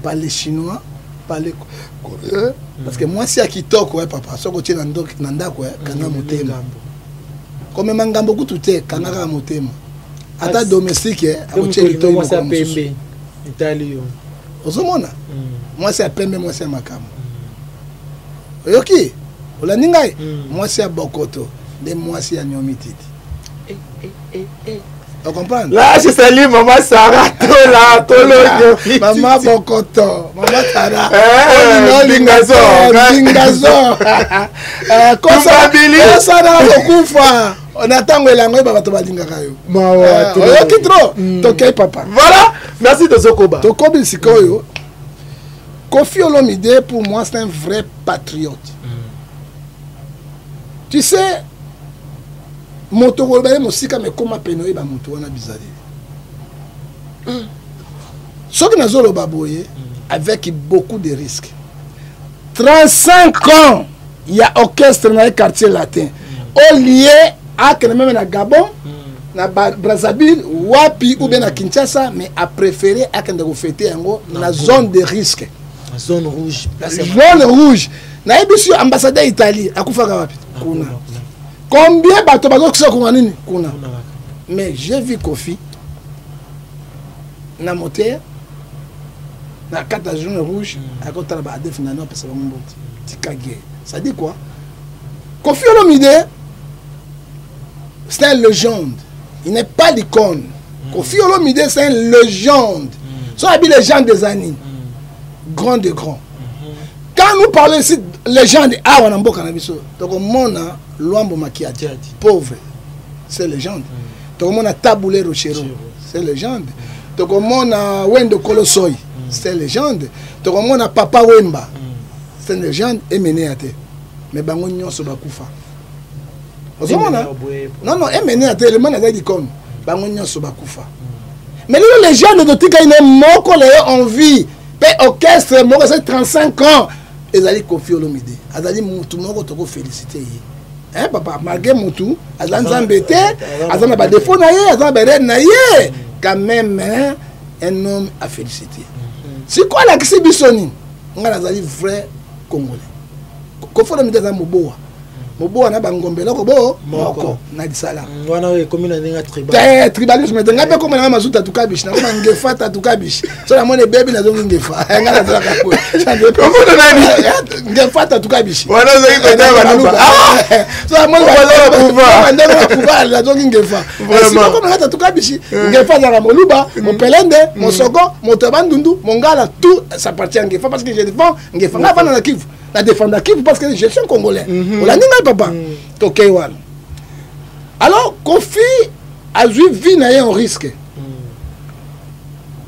par les Chinois, par les Coréens. Parce que moi, si à Kitoko, papa, si je suis Nanda, Kanga Motema. Comme Mangambo Kutute, Kanga Motema. Ata domestique, moi c'est à Pembe, moi c'est à Makam. Ok, moi c'est à Bokoto, mais moi c'est à Nyomititi. Tu comprends? Là, je salue maman Sarah, maman Bokoto, maman Sarah. Lingazo. Sarah Bokufa. On attend que la ngoba bato balingaka yo. Oyoki trop. Tokei papa. Voilà. Merci de Zokoba. Tokobi sikoyo. Koffi Olomide pour moi c'est un vrai patriote. Tu sais moto golbale mosika me koma penoye ba moto wana bizali. Soki nazolo baboye avec beaucoup de risques. 35 ans, il y a orchestre dans les quartiers latins. Au lieu à que même na Gabon, na Brazzaville, Wapi ou bien à Kinshasa, mais a préféré à que nous fêter dans la zone de risque. La zone rouge. Zone rouge. Na ebisu ambassadeur Italie, akufaka wapi? Kuna. Combien bateau kuna? Mais j'ai vu Kofi na moteur na 4 jaune rouge à côté de la définition parce que mon tikage. Ça dit quoi? Kofi Olomide c'est une légende. Il n'est pas l'icône. Kofi Olomide c'est une légende. Ce sont les gens des années. Grand de grand. Quand nous parlons ici légende, ah on a beaucoup cannabis. Donc on a Luambo Makiadi, pauvre, c'est légende. Donc on a Taboulé Rochero, c'est légende. Donc on a Wendo Kolosoy, c'est légende. Donc on a Papa Wemba, c'est légende et mené à terre. Mais bango nyonso bakufa. Non non, et mené à terre le monde a dit comme bango nyonso bakufa. Mais les légende de tika ine moko le en vie. Pe orchestre moko c'est 35 ans. Ezali Kofi Olomide. Azali mutu moko toko féliciter. Hein papa, malgré mutu, azali nzambete, azali ba défaut na ye, azali ba red na ye. Quand même un homme à féliciter. C'est quoi la kisi bisoni? Nga azali vrai Congolais. Kofi Olomide za moboa. Moboa na bangombela ko bo moko na disala. Wana we commune na tribal. Tribalisme de ngabe ko na mazuta tukabish na ko ngefa ta tukabish. So na mone baby na zongi ngefa. Nga na zaka ko. Ko na nani? Ngefa ta tukabish. Wana zongi ko na banuba. So na mone ba ndeko kuba na zongi ngefa. Vraiment. Ko na ta tukabish. Ngefa za moluba, mon pelende, mon soko, mon tabandundu, mon ngala tout ça appartient à ngefa parce que je défends ngefa. Nga bana na Kivu. La défendre Kivu parce que je suis un Congolais. On l'a dit papa. Ok wan. Alors Kofi a eu vie na un risque.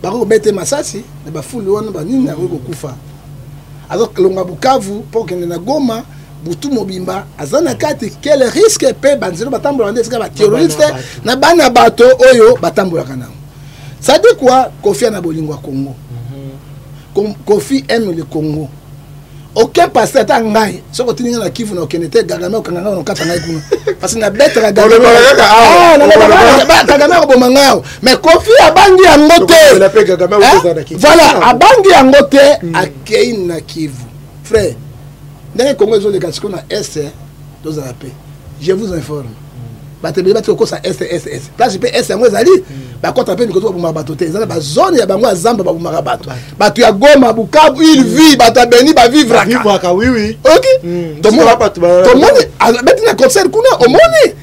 Bako bete masasi, ne ba fulu wana ba nini na ko kufa. Alors longa Bukavu pour que na Goma butu mobimba azana kati quel risque pe banzelo batambola ndese ka ba terroriste na bana bato oyo batambola kana. Ça dit quoi? Kofi na bolingo Congo. Kofi aime le Congo. Aucun pasteur ta ngai so ko tininga na Kivu na okenete Kagame okanga na kata ngai kuna parce que na betre Kagame Kagame ko bomanga mais Kofi abangi yango te voilà abangi yango te akei na Kivu frère ndenge Congo ezo le kasiko na est doza la paix je vous informe batebe batiko ko sa est place pe est yango ezali ba kota pe nikoto bomba bato te ezala ba zone ya bango azamba ba bomba bato bato ya Goma Bukavu il vit bato beni ba vivre aka oui OK donc tout le monde beti na concert kuna omoni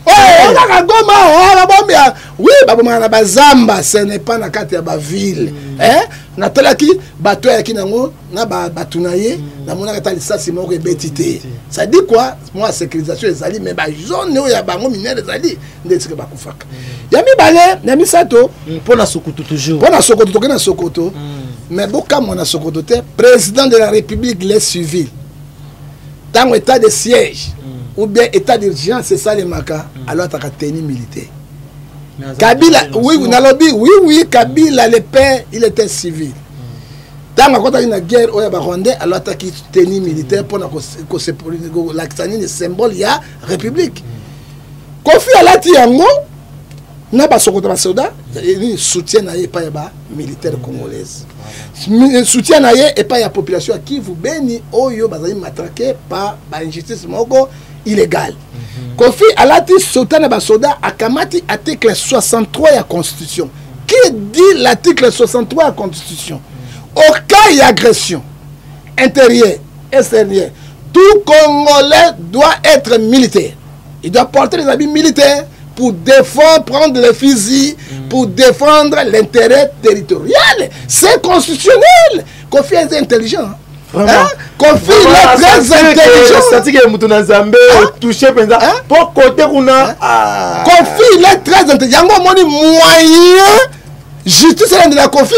oh na Goma ba bomba oui ba bomba na bazamba ce n'est pas na kati ya ba ville hein na telaki bato ya kinango na ba batunaye na mona kata lisasi moko ebetité ça dit quoi moi sécurisation ezali mais ba zone ya bango minere ezali ndetsike bakufaka yami bale na misato pona Sokoto toujours pona Sokoto to na Sokoto mais boka mona Sokoto te président de la République les civils dans état de siège ou bien état d'urgence c'est ça les maka alors ta tenue militaire Kabila oui nalobi oui Kabila le père il était civil dans la côté une guerre au Rwanda alors ta qui tenue militaire pour l'accent de symbole ya république Kofi alati yango na ba Sokoto ba soda il soutient na ye pa ya ba militaire congolaise soutient na ye et pas ya population qui vous béni oyo bazali matraqué par ba injustice moko illégale Kofi alati soutient na ba soda akamati article 63 ya constitution qui dit l'article 63 ya constitution au cas d'agression intérieure et extérieure tout Congolais doit être militaire. Il doit porter les habits militaires pour défendre, prendre les fusils, pour défendre l'intérêt territorial. C'est constitutionnel. Kofi est intelligent. Hein? Kofi est très intelligent. Kofi est très intelligent. Moyen justice de la Kofi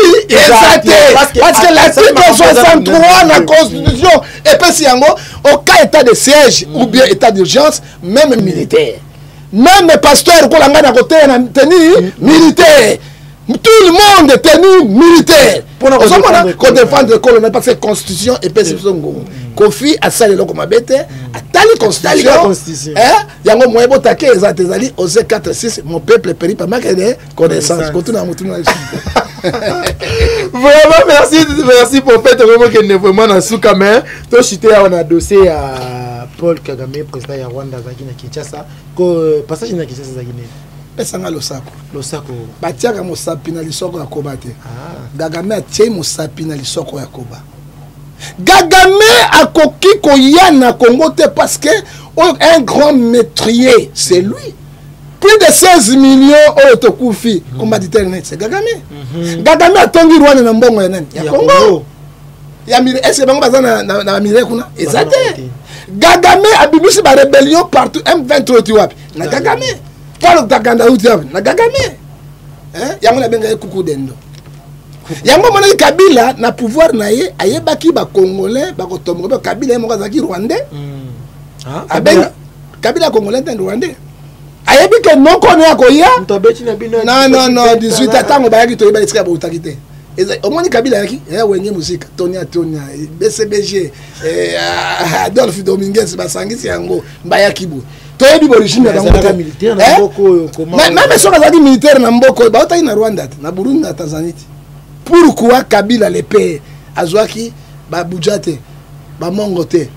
parce que l'article 63 de la Constitution et puis si au cas état de siège ou bien état d'urgence, même militaire, même pasteur pour la main à côté tenue militaire, tout le monde est tenu militaire pour défendre le colonel parce que constitution et puis Kofi a ça le comme bête a tali constitution yango moye botake ezatezali aux 4-6 mon peuple périt pas ma connaissance continue à vraiment merci pour fait vraiment que ne vraiment na souka mais to chité on a dossier à Paul Kagame président ya Rwanda zaki na Kinshasa ko passage na Kinshasa zaki ne pesanga losako batiaka mosapi na lisoko ya koba te Kagame atie mosapi na lisoko ya koba Kagame akoki koya na Congo te parce que un grand maîtrier c'est lui. Plus de 16 millions autokufi combat internet c'est Kagame. Kagame atongi Rwanda na mbongo ya nani ya Congo. Ya mire est-ce que bango bazana na mire kuna ezate. Kagame abibisi ba rébellion partout M23 tu wapi na Kagame. Paul Kagame uti wapi na Kagame. Yango na benga kuku dendo. Yango mona Kabila na pouvoir na ye ayebaki ba congolais ba kotombo Kabila mo kazaki rwandais. Abenga Kabila congolais te rwandais. Ayebi ke non kono ya koya non 18 tango bayaki to yeba iska botaki te omoni Kabila yaki wenye musika Tonia BCBG Adolphe Dominguez basangisi yango bayaki bo to yebi origine ya bango militaire na mboko comment na mais soka zaki militaire na mboko ba otaki na Rwanda na Burundi na Tanzanie pourquoi Kabila le père azwaki ba bujate ba mongote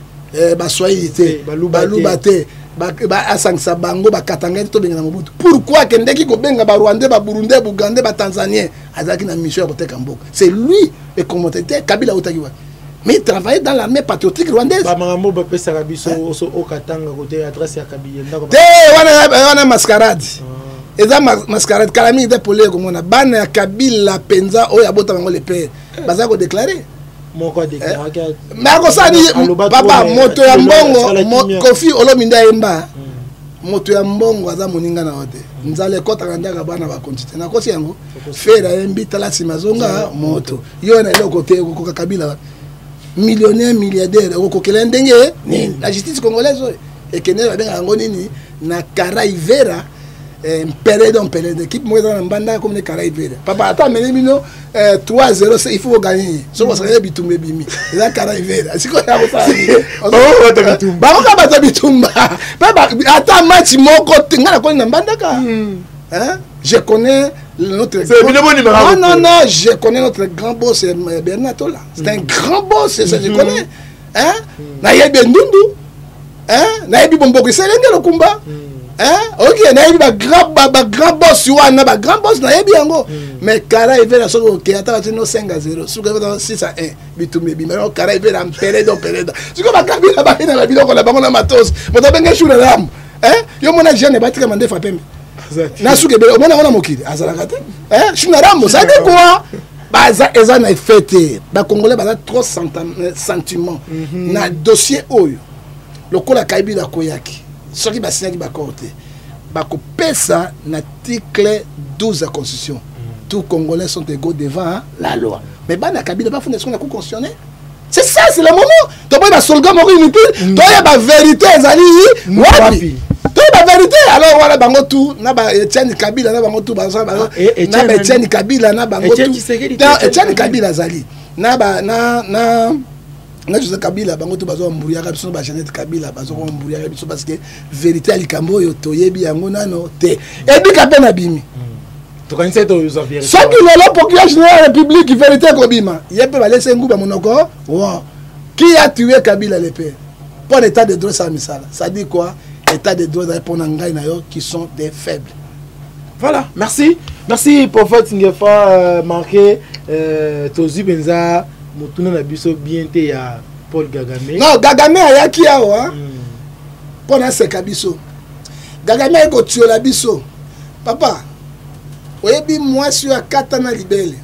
ba swahili baluba te ba asangisa bango ba katanga to benga na Mobutu pourquoi kendeki ko benga ba Rwandais ba Burundais Bugandais ba Tanzaniens azaki na mission ya koteka mboko c'est lui et commentateur Kabila utakiwa mais il travaillait dans l'armée patriotique rwandaise ba mangambo ba pesa kabiso o katanga côté adresse ya Kabila ndako te wana mascarade eza mascarade kalami de polé ko mona bana ya Kabila penza o ya bota bango le père baza ko déclarer moko déclarer mais ko sani papa moto ya mbongo Kofi Olomide Emba moto ya mbongo aza moninga na ote nzale kota kandaka bana ba kontite na kosi yango fera embi tala simazonga moto yo na loko te ko Kabila millionnaire milliardaire ko kokela ndenge ni la justice congolaise et que ne ba benga ngo nini na Karaivera période équipe moi dans banda comme les Caraïbes papa attends mais mino 3-0 il faut gagner so ko sala bitumbe bimi la Caraïbes siko ya ko sala ba ko ba bitumba papa attends match moko ngana ko na banda ka je connais notre non je connais notre grand boss Bernard Tola c'est un grand boss ça je connais na yebi ndundu na yebi bomboko selenge lokumba ok na yebi ba grand boss wana ba grand boss na yebi yango mais Kara Ivera soko ke ata batino 5-0 suka ba 6-1 bitumbe bi mais Kara Ivera période suka ba Kabila ba ina la biloko la bango na matos moto benga shura ram yo mona jeune batika mande fa pembe na suka be mona mokili azalaka te shuna ram ça dit quoi baza eza na fête ba congolais baza trop sentiment na dossier oyo lokola Kabila koyaki soki basinyaki bakoro te bakopesa na article 12 de la constitution tous Congolais sont égaux devant la loi mais bana Kabila bafunda ce qu'on a constitutionnel c'est ça c'est le moment to boy ba solga moko inutile to ya ba vérité ezali wapi to ba vérité alors wala bango tout na ba Etienne Kabila na bango tout ba na ba Etienne Kabila na bango tout Etienne Kabila azali na ba na Joseph Kabila bango to bazo mburiaka biso ba Jeanette Kabila bazo ko mburiaka biso parce que vérité alikambo yo to yebi yango nano te ebi ka pena bimi to kanisa to uzo vérité so ki lolo procureur général de la République vérité ko bima yepe ba laisser nguba monoko wa qui a tué Kabila le père pour l'état de droit ça misala ça dit quoi état de droit répondre ngai na yo qui sont des faibles. Voilà, merci prophète Ngefa marqué tozi benza motuna na biso bien te ya Paul Kagame. Non, Kagame ayaki awa. Pona seka biso. Kagame ko tiola biso. Papa, oyebi mwasi ya kata na libele.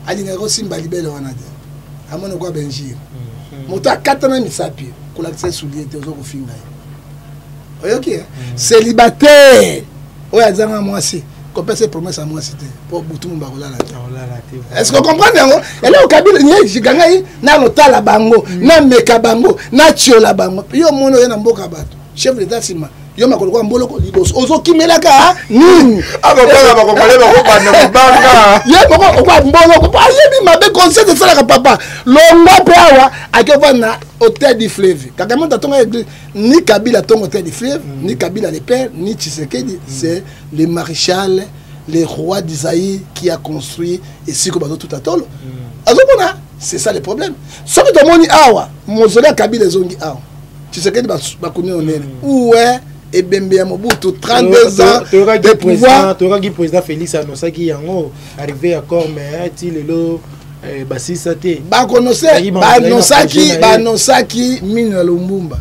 Alinga ko simba libele wana de. Amona kwa benjir. Moto akata na misapi. Kula kise soulier te ozo ko finga. Oyoki. Célibataire. Oya zanga mwasi. Qu'on peut se promesse à moi c'était pour tout le monde est-ce que vous comprenez et là au Kabila ni jigangai na lotala bango na meka bango na tiola bango yo mono na mboka bato chef d'état sima yo makolo kwa mboloko liboso ozo kimelaka nini akopanga bakopale bakopana mabanga ye moko kwa mboloko pa yebi mabe conseil de ça papa longa pe awa akeva na hôtel du fleuve Kagame tatonga église ni Kabila ton hôtel du fleuve ni Kabila le père ni Tshisekedi c'est le maréchal le roi d'Isaïe qui a construit et si comme tout atolo azobona c'est ça le problème ce que demoni awa mozolé Kabila zongi awa Tshisekedi bakuni onene ouais et Bembe ya Mobutu 32 ans de pouvoir. Tu auras dit président Félix Anosaki yango arrivé à corps mais ti lelo basisa te banosaki mine ya Lumumba.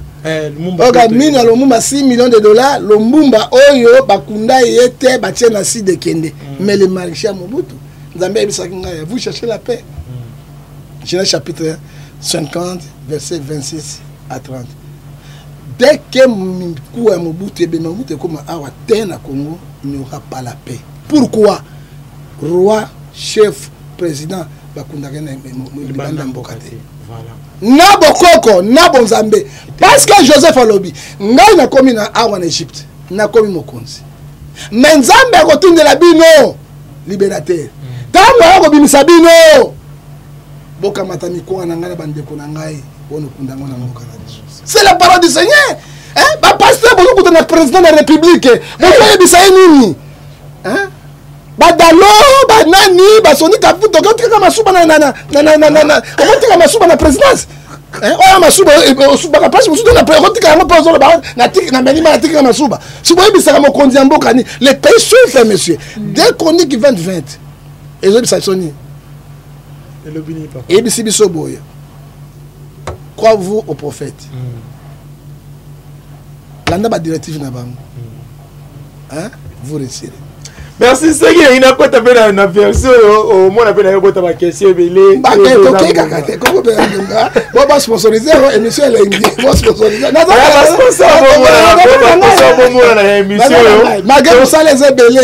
Oka mine ya Lumumba 6 millions de dollars. Lumumba oyo bakunda yete batie na si de kende. Mais le maréchal Mobutu Nzambe ebisaki ngai vous cherchez la paix. Genèse chapitre 50 verset 26 à 30. Dès que Mobutu est comme Awa na Congo, il n'y aura pas la paix. Pourquoi? Roi, chef, président, Nabokoko, Nabonzambe. Parce que Joseph Alobi, ngai na komi na Awa en Égypte, na komi mokonzi. Mais Nzambe retourne de la bino, libérateur. Tango yako bimisa bino. Boka matami kwa na ngana bandeko na ngai, wono kundango na mokana. C'est la parole du Seigneur. Hein? Bah pasteur, beaucoup de notre président de la République. Vous voyez bisaï nini? Hein? Bah dalo, bah nani, bah soni kaputo. Quand tu as ma souba na comment tu as ma souba na présidence? Hein? Oh ma souba, souba la place, vous souba na présidence. Quand tu as ma présidence, na tik na menima na tik na ma souba. Si vous voyez bisaï mo kondiambo kani, les pays souffrent monsieur. Dès qu'on dit qu'il 20, et je bisaï soni. Et le bini pas. Et bisi biso boya. Croyez-vous au prophète? L'anda ba directive na bango. Hein? Vous retirez. Merci, c'est qu'il y a quoi t'appelles une version au moins appelle à quoi t'as ma question belé. Bah ok kakate comment peut nga bon ba sponsoriser émission elle est bon sponsoriser. Na ba sponsor na émission yo. Maga ça les belé.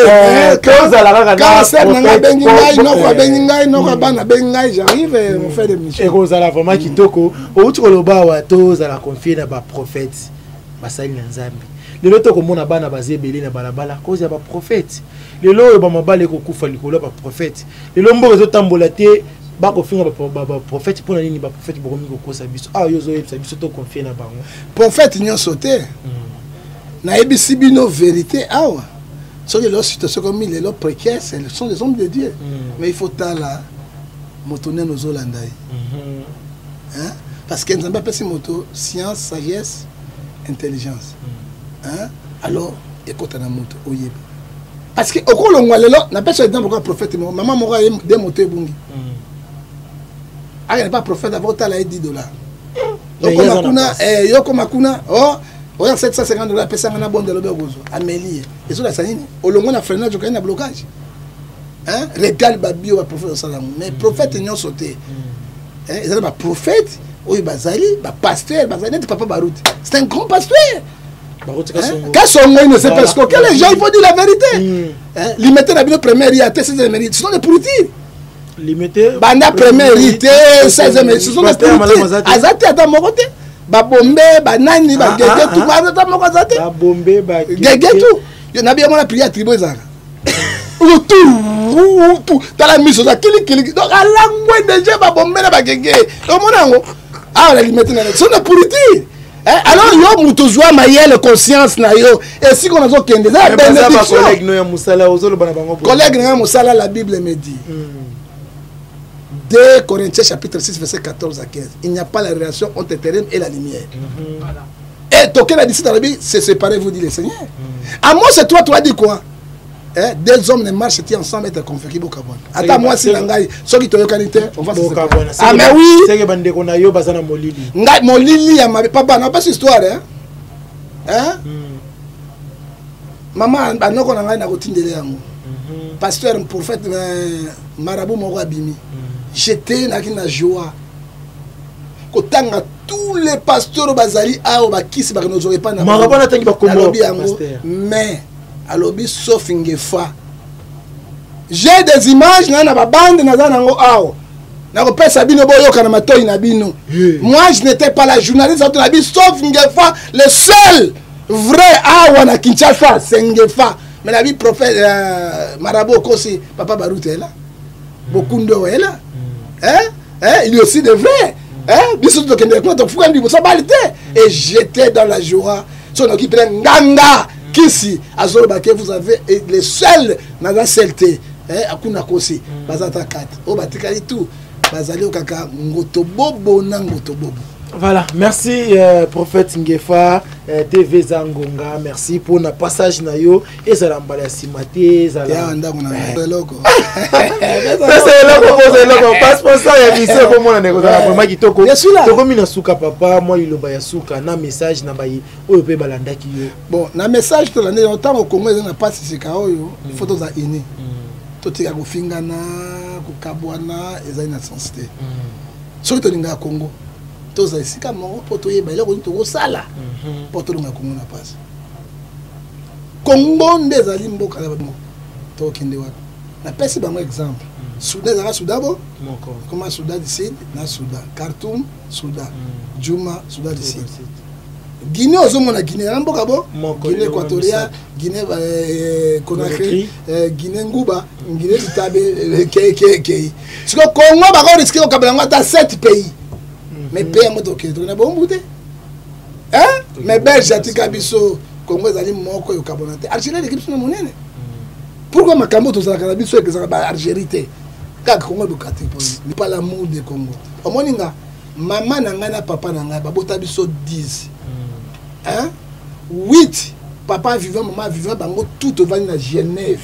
Quand ça la raga. Quand c'est na bengi ngai no ko bengi ngai no ko bana bengi ngai j'arrive on fait des missions. Et ça la vraiment kitoko. Au tu koloba wa to za la confier na ba prophète. Basali na Nzambe. Lelo to komona bana bazebele na balabala cause ya ba prophète. Lelo ba mabale ko kufa likolo ba prophète. Lelo mbo zo tambola te ba ko finga ba prophète pona nini ba prophète bo komi ko kosa biso. Ah yo zo yebisa biso to confier na bango. Prophète nyo sauté. Na ebisi bino vérité awa. So que leur situation comme il est leur précaire, ce sont des hommes de Dieu. Mais il faut tala motoner nos Hollandais. Hein? Parce que nous avons pas moto science, sagesse, intelligence. Hein? Alors, écoute na moto oyeba. Parce que au Colombo lelo na personne dans pourquoi prophète maman mora des motos bungi. Ah il n'est pas prophète d'avoir tala $10. Yoko makuna oh on a $750 pesa ngana bonde lobe gozo Amélie et sur la sanini olongo na freinage ko na blocage. Hein? Regal babio prophète sallam mais prophète nyo sauté. Hein? Ils sont prophète oui bazali ba pasteur bazali papa Baroute. C'est un grand pasteur. Quand son nom ne sait pas ce que les gens il faut dire la vérité. Limiter la bio première réalité, c'est des mérites. Ce sont des pourritis. Limiter. Banda première réalité, c'est des mérites. Ce sont des pourritis. Azate à mon côté. Ba bombe, ba nani, ba gege tout. Ba azate à mon côté. Ba bombe, ba gege tout. Il y en a bien la prière tribo ezanga. Tout. Dans la mission ça kili. Donc à la déjà ba bombe na ba gege. Donc mon ango. Ah la limiter na. Ce sont des pourritis. Alors yo muto joa mayele conscience na yo et si qu'on a zo kende za bénédiction collègue no ya musala ozolo bana bango collègue na musala la Bible me dit 2 Corinthiens chapitre 6 verset 14 à 15 il n'y a pas la relation entre le terrain et la lumière. Et toquer la discipline dans la Bible c'est séparer vous dit le Seigneur. À moi c'est toi dit quoi? Deux hommes ne marchent ensemble être confiés au Gabon. Attends moi si nangai ceux qui te yokanite on va se séparer. Ah mais oui c'est que bande ko na yo bazana molili. Ngai molili ya papa na pas cette histoire hein? Maman banoko na ngai na kotindele yango. Pasteur prophète marabout moko abimi. J'étais na joie. Kotanga tous les pasteurs bazali ao bakisi ba n'aurait pas na. Marabout na tangi ba komo pasteur. Mais alobi sauf ngefa j'ai des images na ba bande na za nango ao na ko pesa bino boyoka na matoi na bino. Moi je n'étais pas la journaliste auto na bi sauf ngefa le seul vrai awa na Kinshasa c'est ngefa mais la vie prophète marabout kosi papa Baroute est là beaucoup ndo est là il y a aussi des vrais biso to kende ko to fuka ndi bo sabalite et j'étais dans la joie son qui prend nganga Kisi, Azolobake, vous avez les seuls dans la CLT. Akuna Kosi, Bazata 4. Oh, Batikali tout. Bazali Okaka, Ngotobobo, Nangotobobo. Voilà, merci prophète Ngefa TV Zangonga, merci pour le passage na yo et ça l'emballage simate ça ya ndako na loko ça c'est loko passe pour ça ya mission comme on a négocié vraiment kitoko to comme na suka papa moi il loba ya suka na message na bayi oyo pe balandaki yo bon na message to la ne autant au Congo na passe sika oyo photos za ini to tika kufingana kukabwana ezali na sensité soki to linga Congo toza esika moko po toyeba eloko tokosala po tolonga Congo na pasi Congo nde ezali mboka na bango tokende wapi napesi bango exemple Soudan ezalaka Soudan bo koma Soudan du Sud na Soudan Khartoum Soudan Djouma Soudan du Sud Guinée ozomona Guinée na mboka bo Guinée équatoriale Guinée Conakry Guinée Nguba Guinée Bitabe kei siko Congo bako risque okabela ngo ata 7 pays mais pays mo to ke to na bombu te hein mais belge atika biso Congo ezali moko yo kabonate Algérie l'équipe na monene pourquoi makambo to zala kana biso ezala ba Algérie te kaka Congo do kati po ni pas l'amour de Congo omoninga maman na nga na papa na nga babota biso 10 hein 8 papa vivant maman vivant bango tout au vani na Genève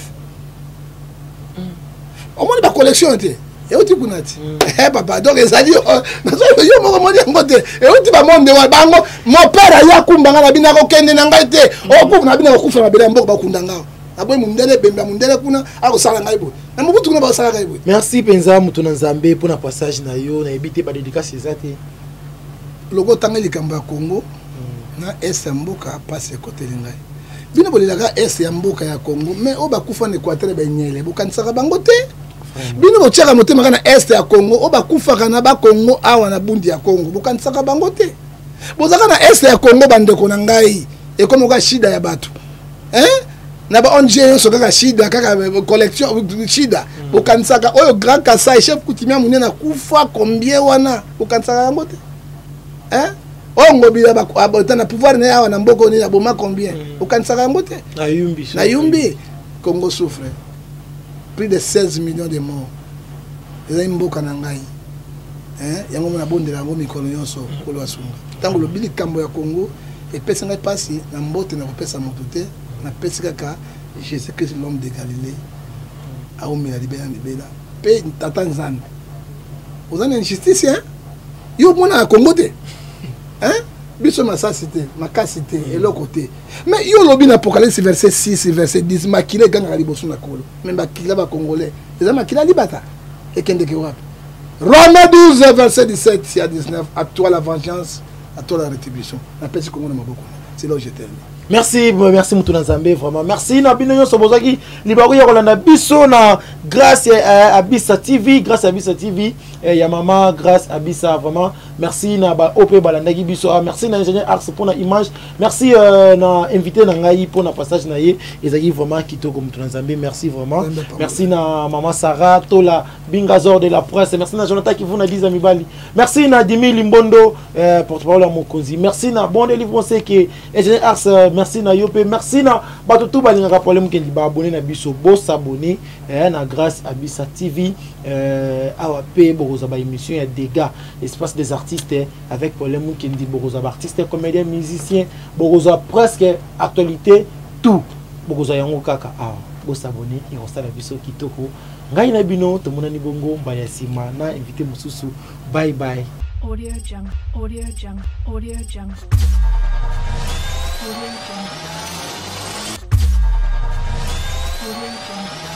omoni ba collection te et où tu kunati papa donc ezali yo moko moni ngote et où tu ba monde wa bango mon père aya kumbanga na bina ko kende na ngai te o ku na bina ko kufa na bina mboko ba kundanga aboy mundele bemba mundele kuna ako sala ngai bo na mubutu kuna ba sala ngai bo merci penza mutu na Nzambe pour na passage na yo na ebité ba dédicace ezate logo tangeli kamba Congo na est mboka passe côté lingai bino bolilaka est ya mboka ya Congo mais o ba kufa na Équateur ba nyele bokanisaka bango te bino botiaka motema kana est ya Congo o bakufaka na ba Congo awa na bundi ya Congo bokanisaka bango te bozaka na est ya Congo bandeko na ngai ekomoka shida ya bato hein na ba ONG nyonso kaka shida kaka collection shida bokanisaka oyo Grand Kasai chef coutumier munene kufa combien wana bokanisaka yango te hein ongobila ba na pouvoir na awa na mboko ni aboma combien bokanisaka yango te na yumbi Congo souffre plus de 16 millions de morts. Ezali mboka na ngai. Hein, yango mona bondela yango mikolo nyonso kolo asunga. Tango lobili kambo ya Congo epesa ngai pasi na mbote na kopesa moto te na pesi kaka Jésus Christ l'homme de Galilée. Aomela libela libela. Pe tata nzambe. Ozana injustice hein? Yo mona Congo te. Hein? Biso masasité, makasité et l'autre côté. Mais yo lobi na Apocalypse verset 6 verset 10 makile ganga liboso na kolo. Même bakila ba congolais. Les makila libata. Et kende ke wapi? Romains 12 verset 17 à 19 à toi la vengeance, à toi la rétribution. La paix Congo na maboko. C'est là où j'étais. Merci mutu na Nzambe vraiment. Merci na bino nyonso bozaki libaku ya kolanda biso na grâce à Abissa TV, grâce à Abissa TV ya mama grâce à Abissa vraiment. Merci na ba OP balandaki biso. Merci na ingénieur Ars pour la image. Merci na invité na ngai pour na passage na ye. Ezaki vraiment kitoko mutu na Nzambe. Merci vraiment. Merci na maman Sarah Tola Bingazor de la presse. Merci na Jonathan qui vous na 10 Mibali. Merci na Dimi Limbondo porte-parole à Mokonzi. Merci na bon délivrance que ingénieur Ars. Merci na yope, merci na batutu balingaka problème ke li ba abonné na biso bo s'abonner na grâce à Abissa TV awa pe bokoza ba émission ya dégâts espace des artistes avec problème ke ndi bokoza ba artistes comédiens musiciens bokoza presque actualité tout bokoza yango kaka awa bo s'abonner et on sala biso kitoko ngai na bino to monani bongo mbaya sima na invité mususu bye bye Audio Jungle, Audio Jungle, Audio Jungle. Audio Jungle. Audio Jungle.